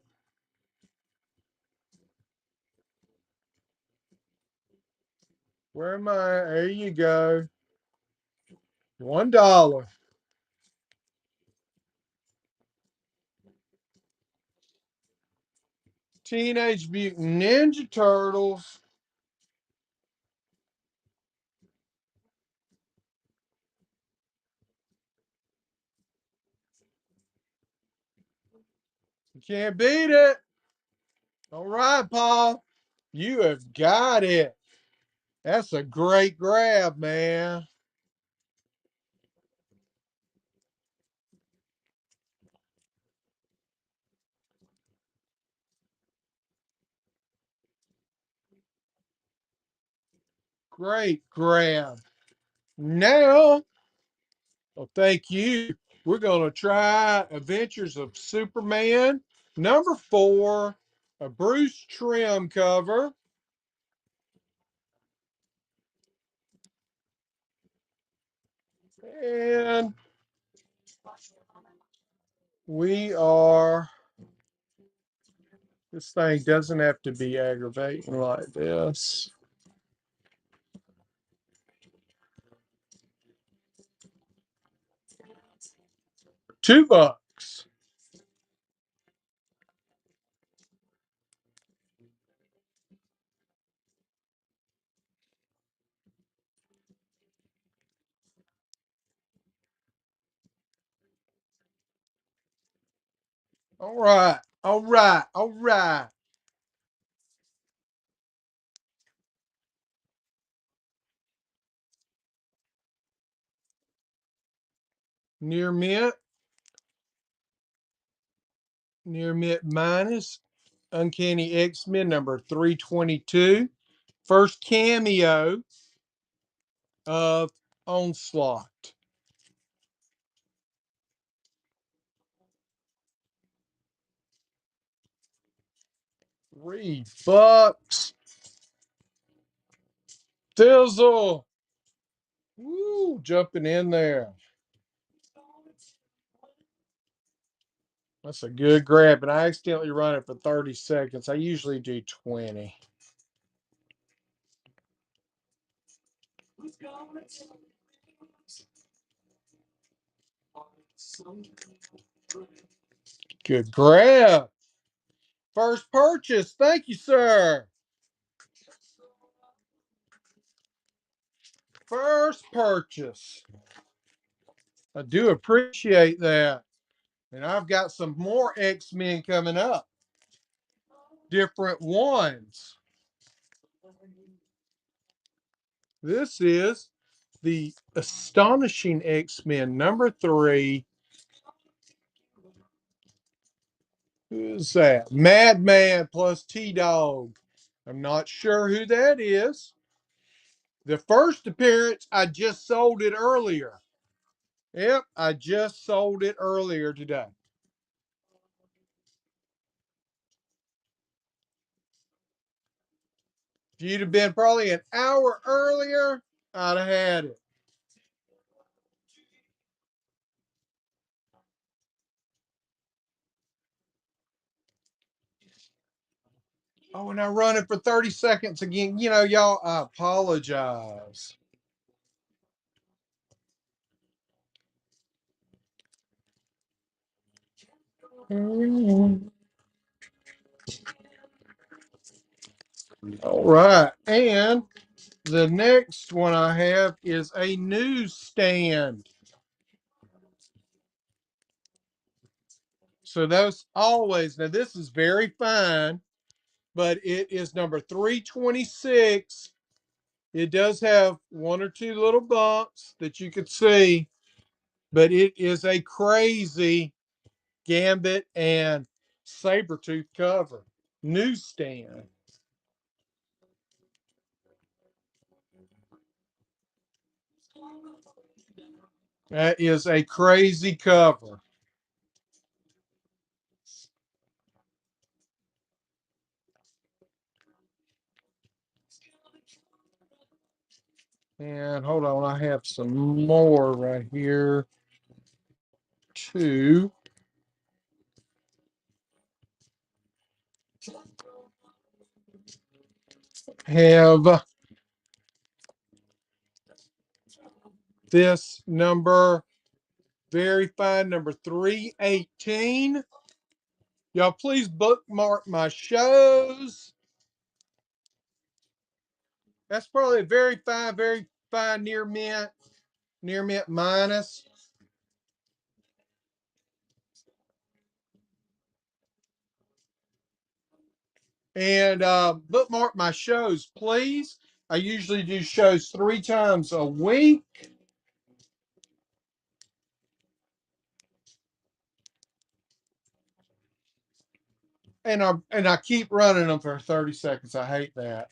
where am I? There you go. $1. Teenage Mutant Ninja Turtles. You can't beat it. All right, Paul. You have got it. That's a great grab, man. Great grab. Now, well, thank you. We're going to try Adventures of Superman number 4, a Bruce Trim cover. And we are, this thing doesn't have to be aggravating like this. $2. All right. All right. All right. Near mint. Near mint minus. Uncanny X-Men number 322. First cameo of Onslaught. $3. Thizzle. Woo, jumping in there. That's a good grab, and I accidentally run it for 30 seconds. I usually do 20. Good grab. First purchase. Thank you, sir. First purchase. I do appreciate that. And I've got some more X-Men coming up. Different ones. This is the Astonishing X-Men number 3. Who's that? Madman plus T-Dog. I'm not sure who that is. The first appearance, I just sold it earlier. Yep, I just sold it earlier today. If you'd have been probably an hour earlier, I'd have had it. Oh, and I run it for 30 seconds again. You know, y'all, I apologize. All right. And the next one I have is a newsstand. So those always, now this is very fine, but it is number 326. It does have one or two little bumps that you could see, but it is a crazy Gambit and Sabretooth cover. Newsstand. That is a crazy cover. And hold on, I have some more right here too. Have this number, very fine, number 318. Y'all please bookmark my shows. That's probably a very fine near mint minus. And bookmark my shows, please. I usually do shows 3 times a week. And I keep running them for 30 seconds. I hate that.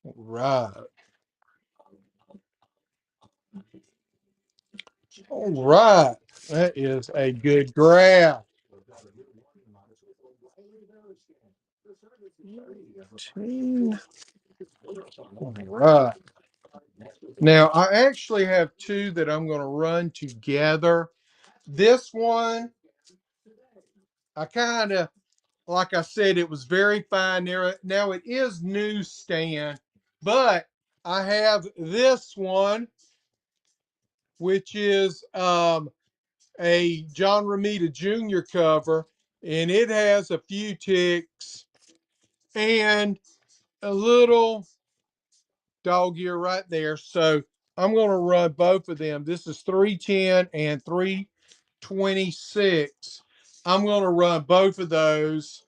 All right. All right. That is a good graph. 18. All right. Now, I actually have two that I'm going to run together. This one, I kind of, like I said, it was very fine there. Now it is newsstand, but I have this one, which is a John Romita Jr. cover, and it has a few ticks and a little dog ear right there. So I'm going to run both of them. This is 310 and 326. I'm going to run both of those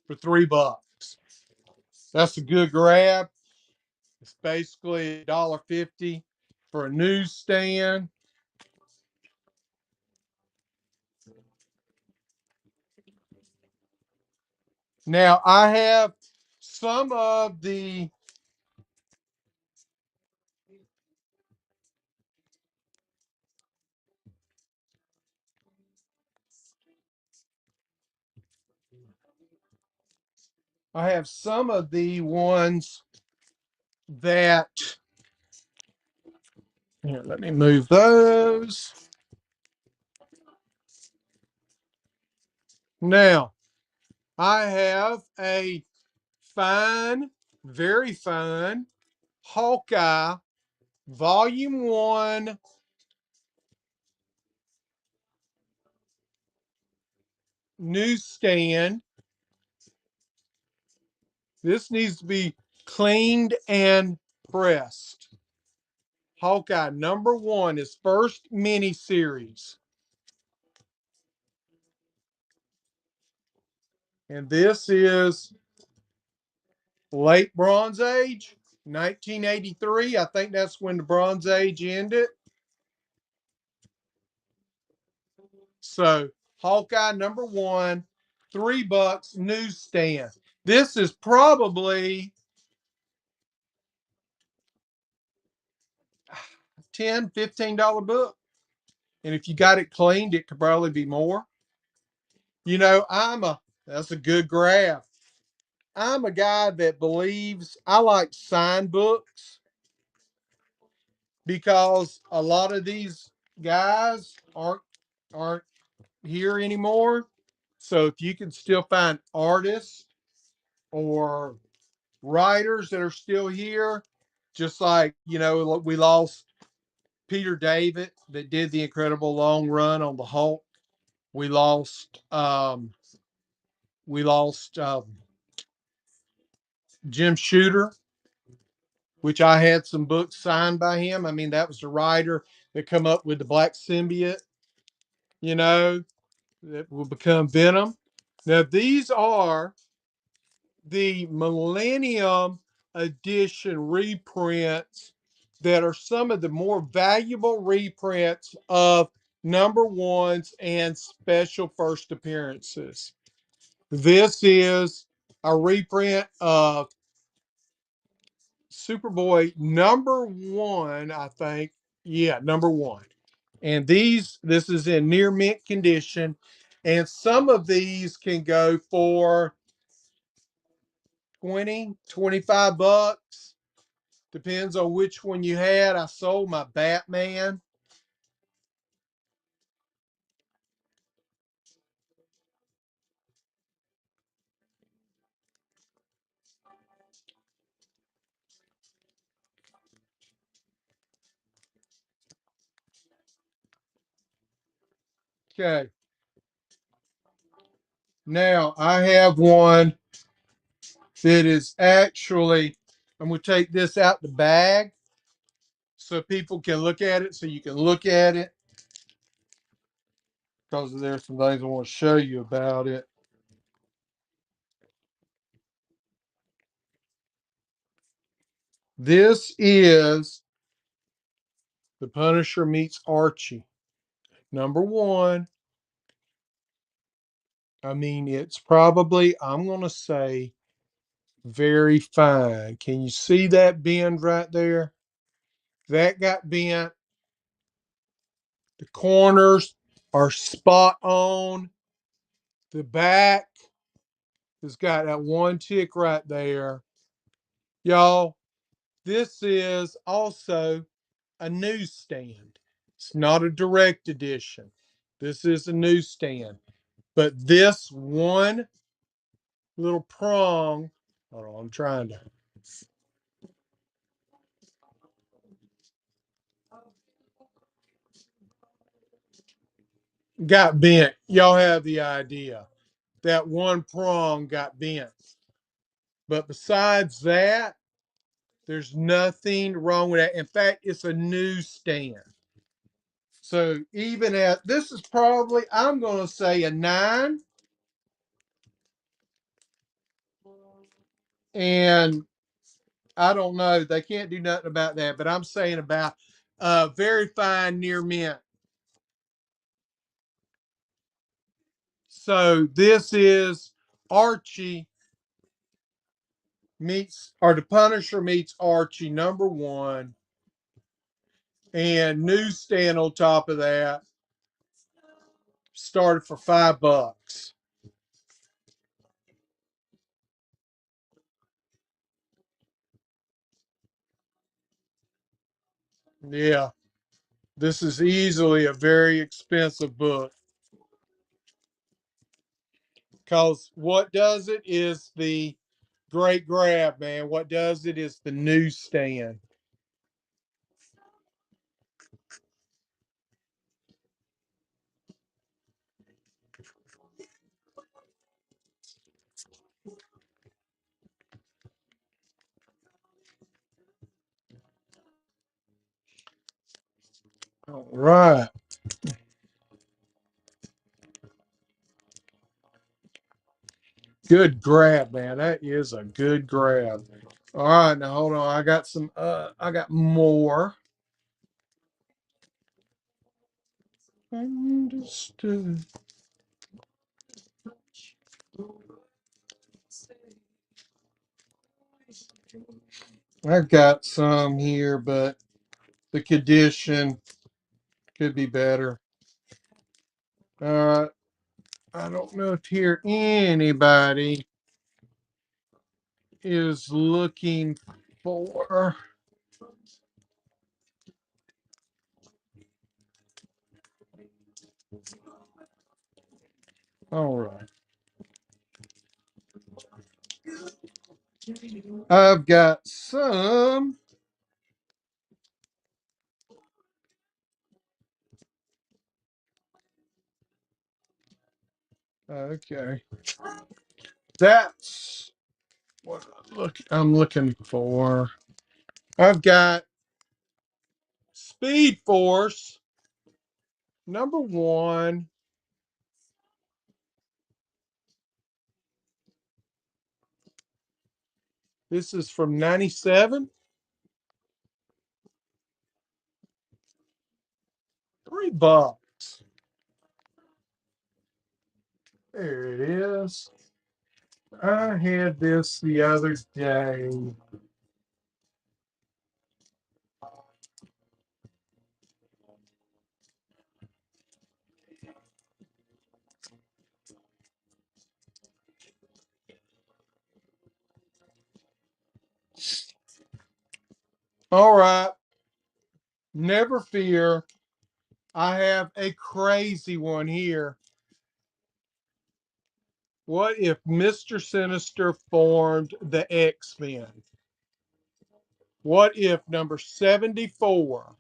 for $3. That's a good grab. It's basically $1.50 for a newsstand. Now I have some of the ones that, here, let me move those. Now I have a fine, very fine Hawkeye Volume 1 newsstand. This needs to be cleaned and pressed. Hawkeye #1, his first mini series. And this is late Bronze Age, 1983. I think that's when the Bronze Age ended. So, Hawkeye #1, $3 newsstand. This is probably 10, $15 book. And if you got it cleaned, it could probably be more. You know, that's a good grab. I'm a guy that believes I like signed books because a lot of these guys aren't here anymore. So if you can still find artists or writers that are still here, just like, we lost Peter David that did the incredible long run on the Hulk. We lost Jim Shooter, which I had some books signed by him. I mean, that was the writer that come up with the Black Symbiote, you know, that will become Venom. Now, these are the Millennium Edition reprints that are some of the more valuable reprints of #1s and special first appearances. This is a reprint of Superboy #1, I think. Yeah, #1. And this is in near mint condition. And some of these can go for 20, $25. Depends on which one you had. I sold my Batman. Okay. Now I have one that is actually, I'm going to take this out the bag so people can look at it, so you can look at it, because there's some things I want to show you about it. This is The Punisher Meets Archie, #1. I mean, it's probably, I'm going to say, very fine. Can you see that bend right there? That got bent. The corners are spot on. The back has got that one tick right there. Y'all, this is also a newsstand. It's not a direct edition. This is a newsstand. But this one little prong, hold on, I'm trying to, got bent. Y'all have the idea. That one prong got bent. But besides that, there's nothing wrong with that. In fact, it's a newsstand. So even at this is probably, I'm going to say a 9. And I don't know. They can't do nothing about that, but I'm saying about very fine near mint. So this is Archie meets, or the Punisher meets Archie #1, and newsstand on top of that started for $5. Yeah, this is easily a very expensive book. Because what does it is the great grab, man. What does it is the newsstand. All right. Good grab, man. That is a good grab. All right, now hold on. I got more. Understood. I've got some here, but the condition could be better. All right. I don't know if here anybody is looking for. All right. I've got some. Okay. That's what I'm looking for. I've got Speed Force #1. This is from 97. $3. There it is. I had this the other day. All right. Never fear. I have a crazy one here. What if Mr. Sinister formed the X-Men? What if number 74?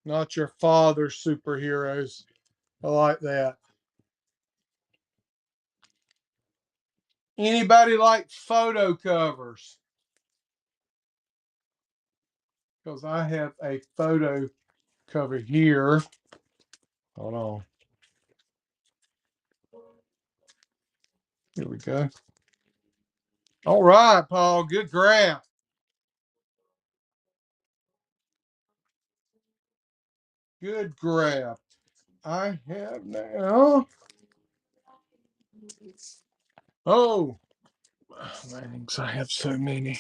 Not your father's superheroes. I like that. Anybody like photo covers? Because I have a photo cover here. Hold on. Here we go. All right, Paul. Good graph. Good graph. I have now. Oh, thanks. I have so many.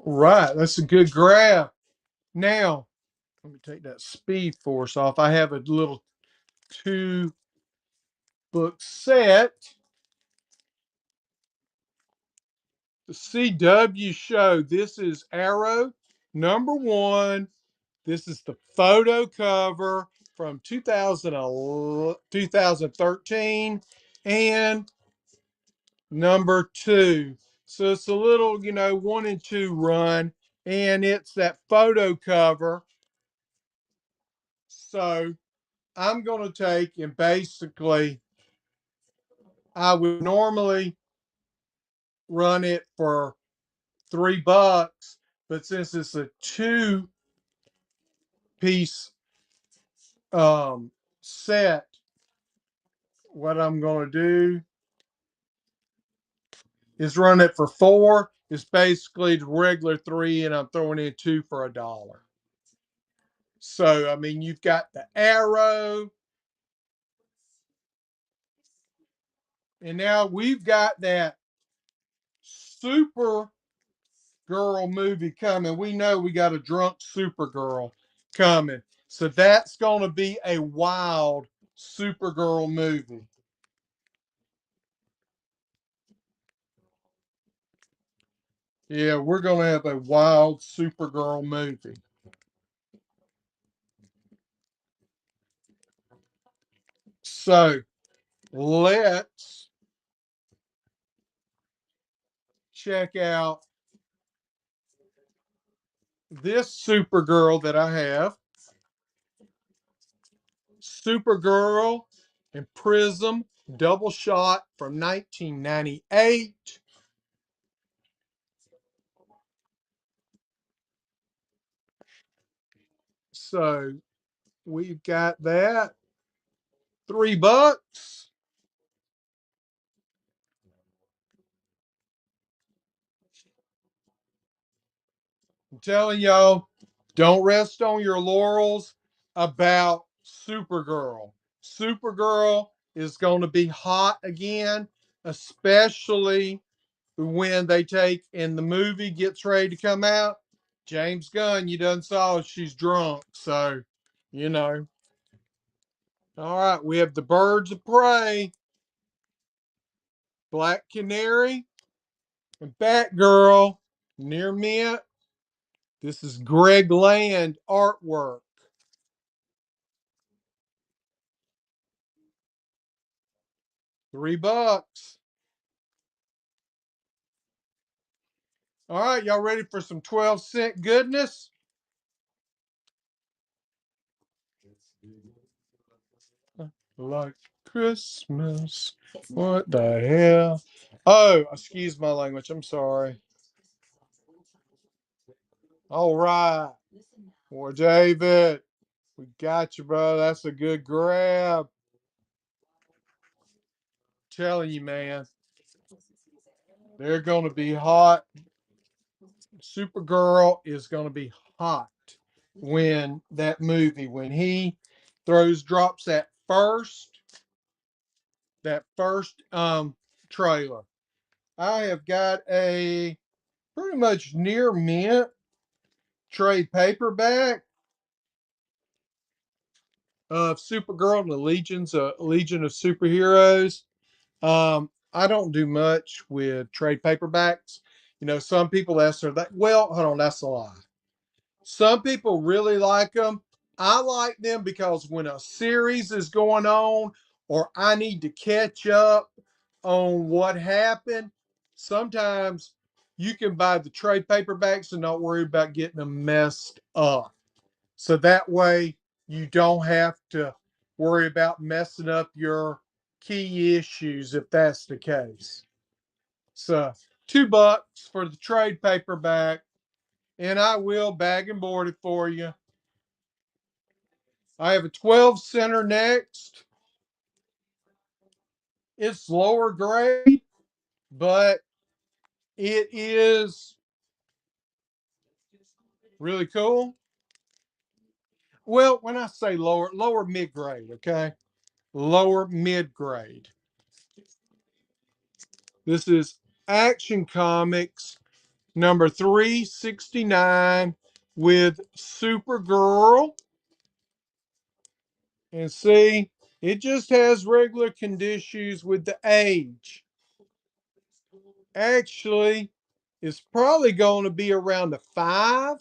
Right, that's a good grab. Now, let me take that Speed Force off. I have a little 2-book set. The CW show. This is Arrow #1. This is the photo cover from 2013 and #2. So it's a little, 1 and 2 run, and it's that photo cover. So I'm going to take and basically, I would normally run it for $3, but since it's a 2-piece set, what I'm going to do is run it for 4. It's basically the regular 3, and I'm throwing in 2 for $1. So, I mean, you've got the Arrow, and now we've got that Supergirl movie coming. We know we got a drunk Supergirl coming. So that's going to be a wild Supergirl movie. Yeah, we're going to have a wild Supergirl movie. So let's check out this Supergirl that I have. Supergirl and Prism double shot from 1998. So we've got that. $3. I'm telling y'all, don't rest on your laurels about Supergirl. Supergirl is going to be hot again, especially when they take and the movie gets ready to come out. James Gunn, you done saw she's drunk. So, you know. All right, we have the Birds of Prey, Black Canary, and Batgirl, Near Mint. This is Greg Land artwork. $3. All right, y'all ready for some 12-cent goodness? Like Christmas. What the hell? Oh, excuse my language. I'm sorry. All right. Boy, David, we got you, bro. That's a good grab. Telling you, man, they're going to be hot. Supergirl is going to be hot when when he drops that first trailer. I have got a pretty much near mint trade paperback of Supergirl and the Legion of Superheroes. I don't do much with trade paperbacks. Some people ask her that. Well, hold on, that's a lie. Some people really like them. I like them because when a series is going on or I need to catch up on what happened, sometimes you can buy the trade paperbacks and not worry about getting them messed up. So that way you don't have to worry about messing up your key issues if that's the case. So $2 for the trade paperback, and I will bag and board it for you. I have a 12 center next. It's lower grade, but it is really cool. Well, when I say lower mid grade, okay? lower mid grade. This is Action Comics number 369 with Supergirl. And see, it just has regular conditions with the age. Actually, it's probably going to be around the 5.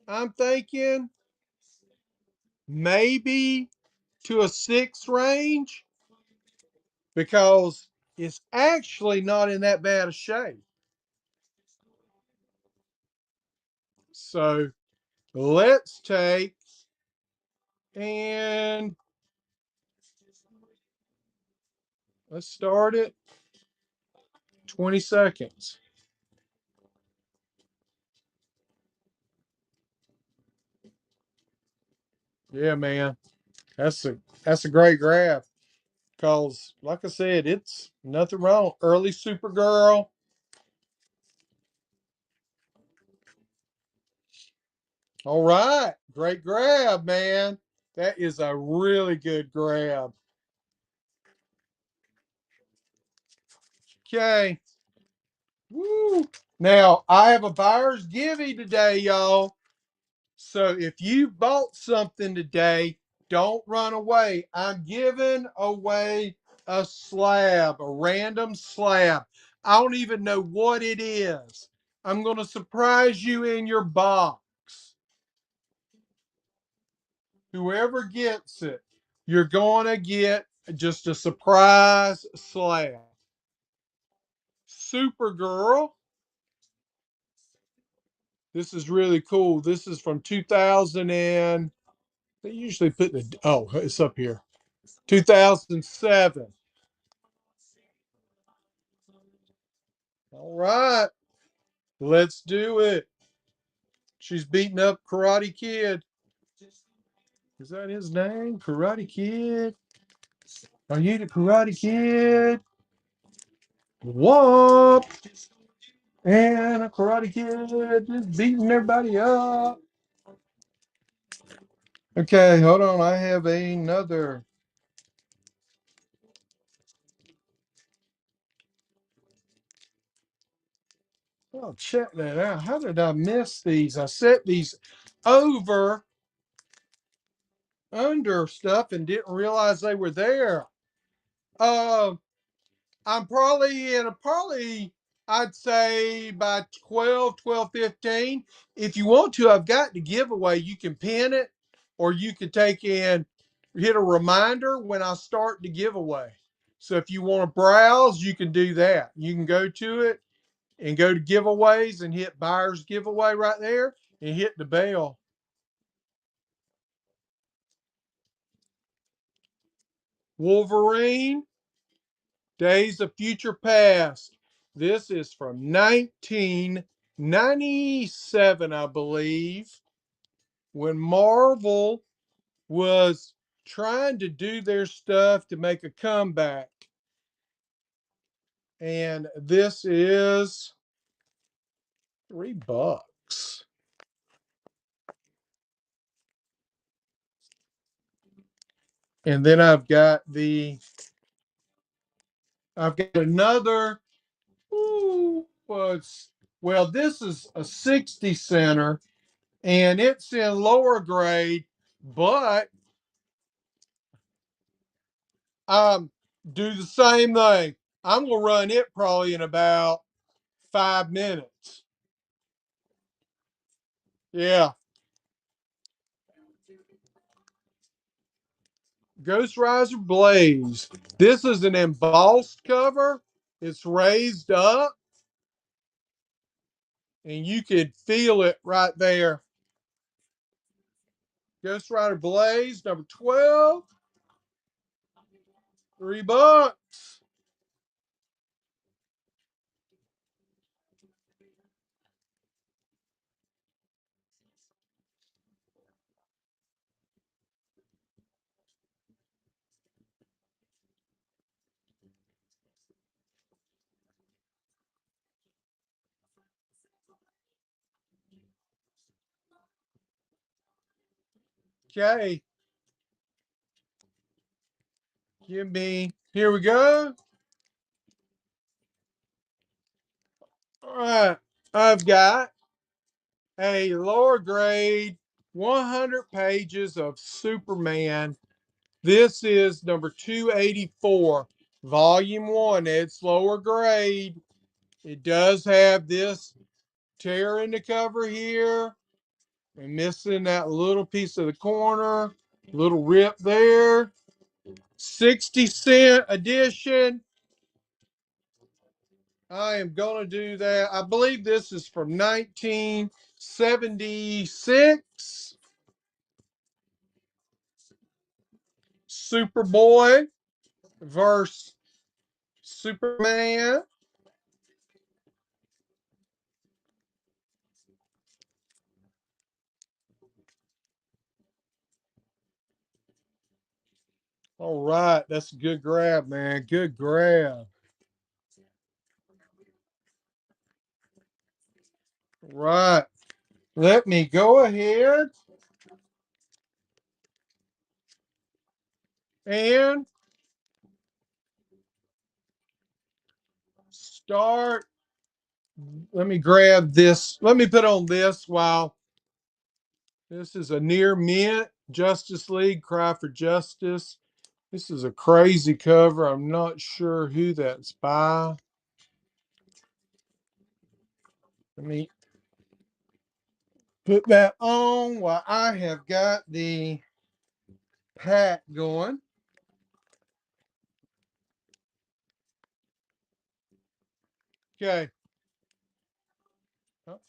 I'm thinking maybe to a 6 range because it's actually not in that bad a shape. So let's take and let's start it 20 seconds. Yeah, man. That's a great graph. Because, like I said, it's nothing wrong. Early Supergirl. All right. Great grab, man. That is a really good grab. Okay. Woo. Now, I have a buyer's giving today, y'all. So if you bought something today, don't run away. I'm giving away a slab, a random slab. I don't even know what it is. I'm going to surprise you in your box. Whoever gets it, you're going to get just a surprise slab. Supergirl. This is really cool. This is from 2000 and they usually put the, oh, it's up here. 2007. All right, let's do it. She's beating up Karate Kid. Is that his name? Karate Kid? Are you the Karate Kid? Whoop! And a Karate Kid just beating everybody up. Okay, hold on. I have another. Oh, check that out. How did I miss these? I set these over under stuff and didn't realize they were there. Uh, I'm probably in a probably I'd say by 12, 15. If you want to, I've got the giveaway. You can pin it or you can take in hit a reminder when I start the giveaway. So if you want to browse, you can do that. You can go to it and go to giveaways and hit buyer's giveaway right there and hit the bell. Wolverine, Days of Future Past. This is from 1997, I believe, when Marvel was trying to do their stuff to make a comeback. And this is $3. And then I've got another. Ooh, well, this is a 60 center and it's in lower grade, but do the same thing. I'm gonna run it probably in about 5 minutes. Yeah. Ghost Riser Blaze. This is an embossed cover. It's raised up and you could feel it right there. Ghost Rider Blaze, number 12. $3. Okay. Give me, here we go. All right. I've got a lower grade 100 pages of Superman. This is number 284, volume 1. It's lower grade. It does have this tear in the cover here and missing that little piece of the corner, little rip there. 60-cent edition. I am going to do that. I believe this is from 1976. Superboy versus Superman. All right. That's a good grab, man. Good grab. Right. Let me go ahead and start. Let me grab this. Let me put on this while this is a near mint Justice League Cry for Justice. This is a crazy cover. I'm not sure who that's by. Let me put that on while I have got the pack going. Okay. Oh,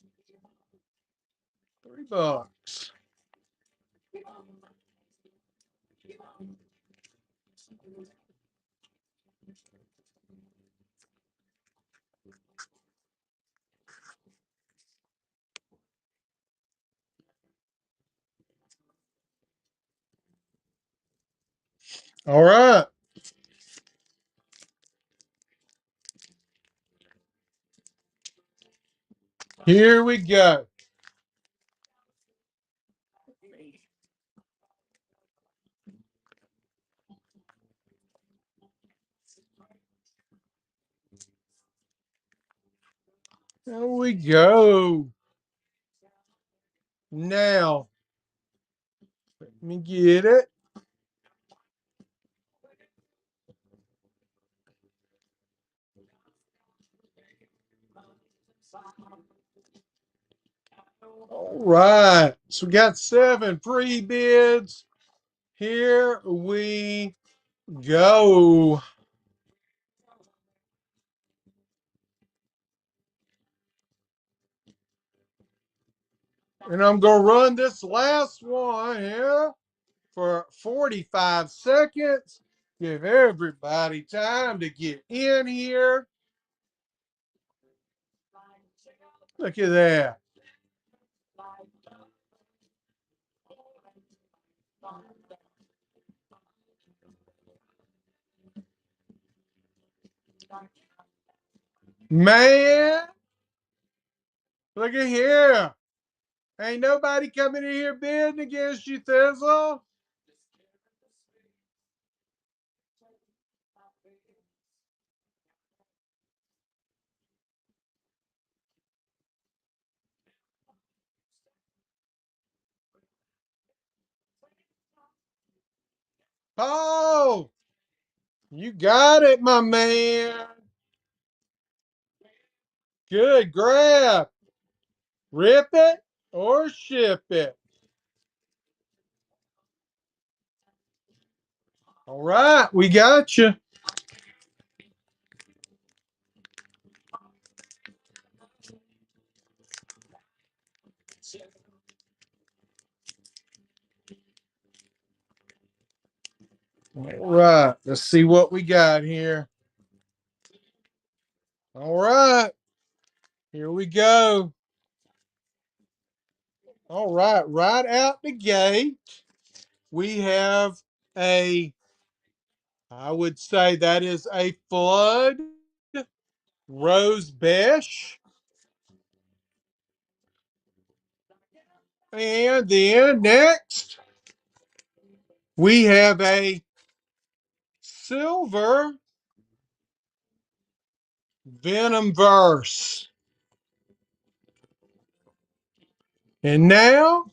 $3. All right. Here we go. There we go. Now, let me get it. All right. So we got 7 pre-bids. Here we go. And I'm going to run this last one here for 45 seconds. Give everybody time to get in here. Look at that. Man, look at here. Ain't nobody coming in here bidding against you, Thizzle. Oh, you got it, my man. Good grab. Rip it or ship it. All right, we got you. All right, let's see what we got here. All right, here we go. All right, right out the gate, we have I would say that is a Flood Rose Besh. And then next, we have a silver Venom verse. And now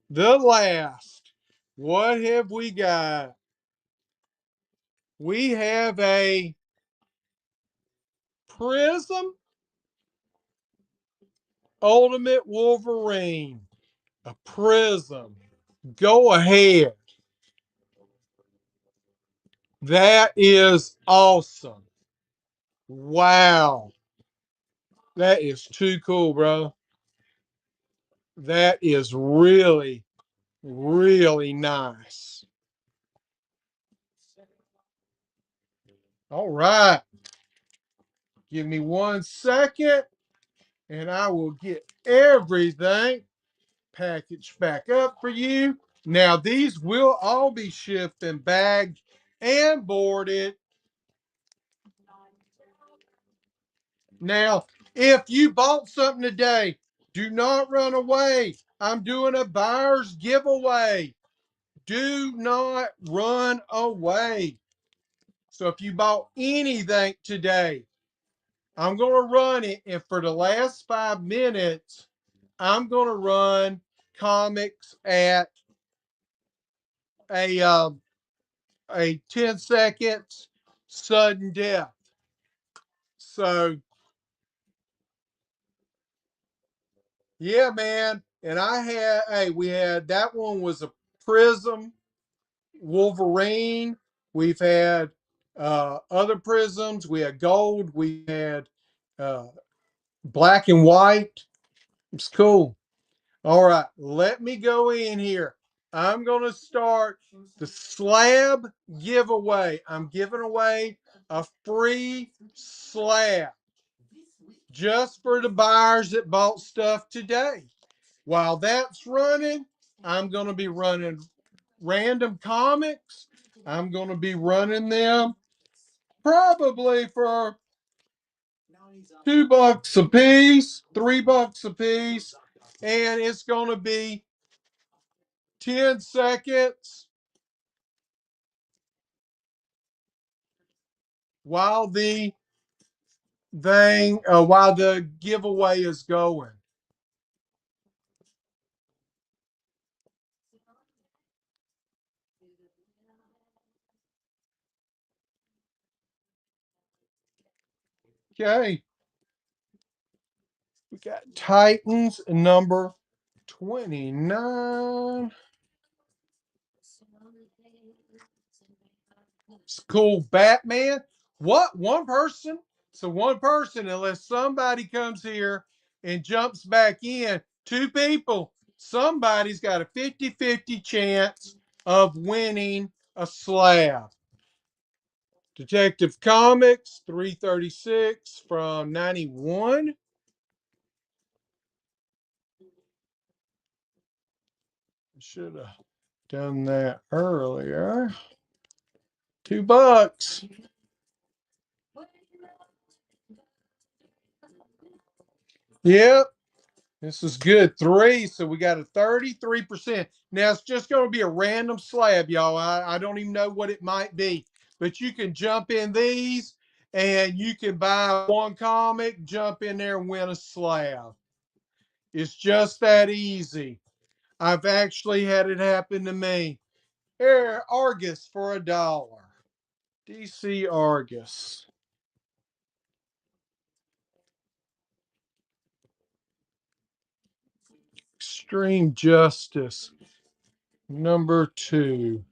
the last. What have we got? We have a Prism Ultimate Wolverine. A Prism. Go ahead. That is awesome. Wow. That is too cool, bro. That is really, really nice. All right. Give me 1 second and I will get everything packaged back up for you. Now, these will all be shipped and bagged and boarded. Now, if you bought something today, do not run away. I'm doing a buyer's giveaway. Do not run away. So if you bought anything today, I'm going to run it. And for the last 5 minutes, I'm going to run comics at a 10 seconds sudden death. So yeah, man. And we had that one was a Prism Wolverine. We've had other prisms. We had gold. We had uh, black and white. It's cool. All right, let me go in here. I'm going to start the slab giveaway. I'm giving away a free slab just for the buyers that bought stuff today. While that's running, I'm going to be running random comics. I'm going to be running them probably for $2 a piece, $3 a piece, and it's going to be 10 seconds while while the giveaway is going. Okay, we got Titans number 29. It's cool. Batman. What? One person? So one person, unless somebody comes here and jumps back in, two people, somebody's got a 50-50 chance of winning a slab. Detective Comics 336 from 91. Should have done that earlier. $2. Yep. This is good. Three. So we got a 33%. Now it's just going to be a random slab, y'all. I don't even know what it might be. But you can jump in these and you can buy one comic, jump in there and win a slab. It's just that easy. I've actually had it happen to me. Here, Argus for $1. DC Argus. Extreme Justice number 2.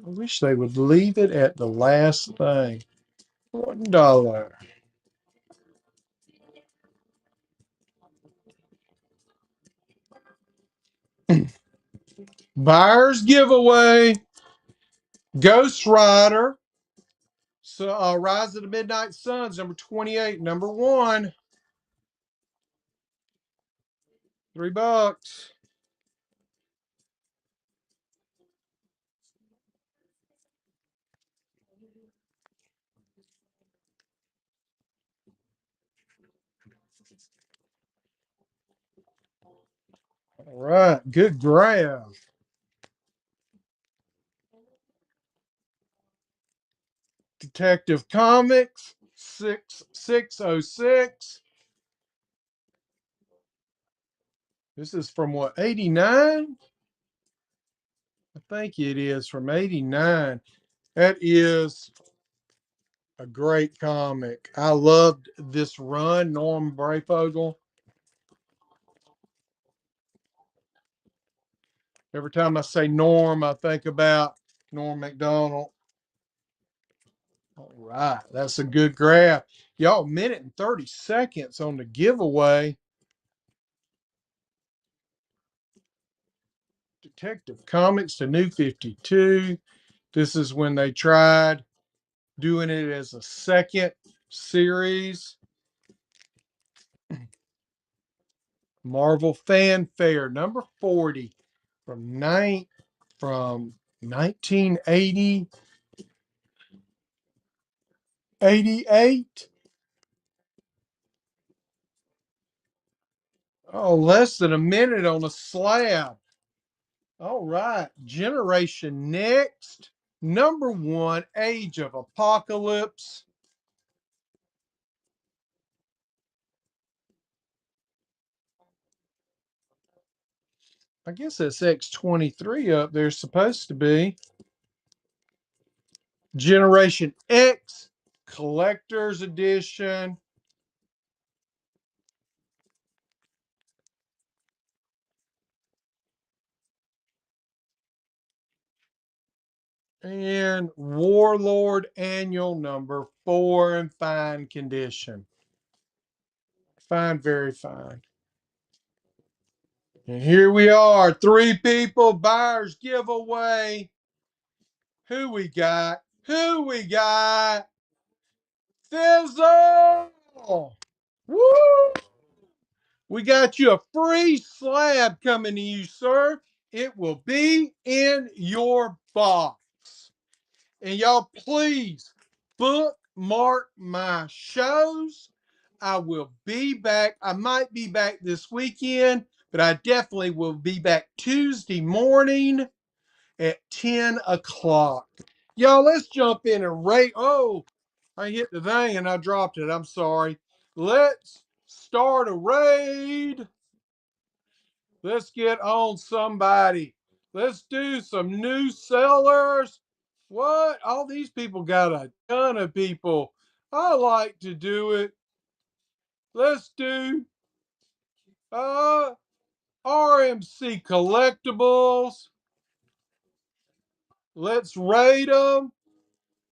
I wish they would leave it at the last thing. $1. Buyer's giveaway. Ghost Rider. So Rise of the Midnight Suns, number 28, number 1. $3. All right, good grab. Detective Comics 6606. This is from what, 89? I think it is from 89. That is a great comic. I loved this run, Norm Brayfogle. Every time I say Norm, I think about Norm MacDonald. All right, that's a good graph. Y'all, minute and 30 seconds on the giveaway. Detective Comics, the New 52. This is when they tried doing it as a second series. Marvel Fanfare, number 40 from 1980, 88. Oh, less than a minute on a slab. All right. Generation Next. Number 1, Age of Apocalypse. I guess that's X23 up there, supposed to be. Generation X, Collector's Edition. And Warlord Annual number 4 in fine condition. Fine, very fine. And here we are, 3 people, buyers giveaway. Who we got? Who we got? Fizzle! Woo! We got you a free slab coming to you, sir. It will be in your box. And y'all, please bookmark my shows. I will be back. I might be back this weekend, but I definitely will be back Tuesday morning at 10 o'clock. Y'all, let's jump in and rate. Oh, I hit the thing and I dropped it. I'm sorry. Let's start a raid. Let's get on somebody. Let's do some new sellers. What? All these people got a ton of people. I like to do it. Let's do uh RMC collectibles. Let's rate them.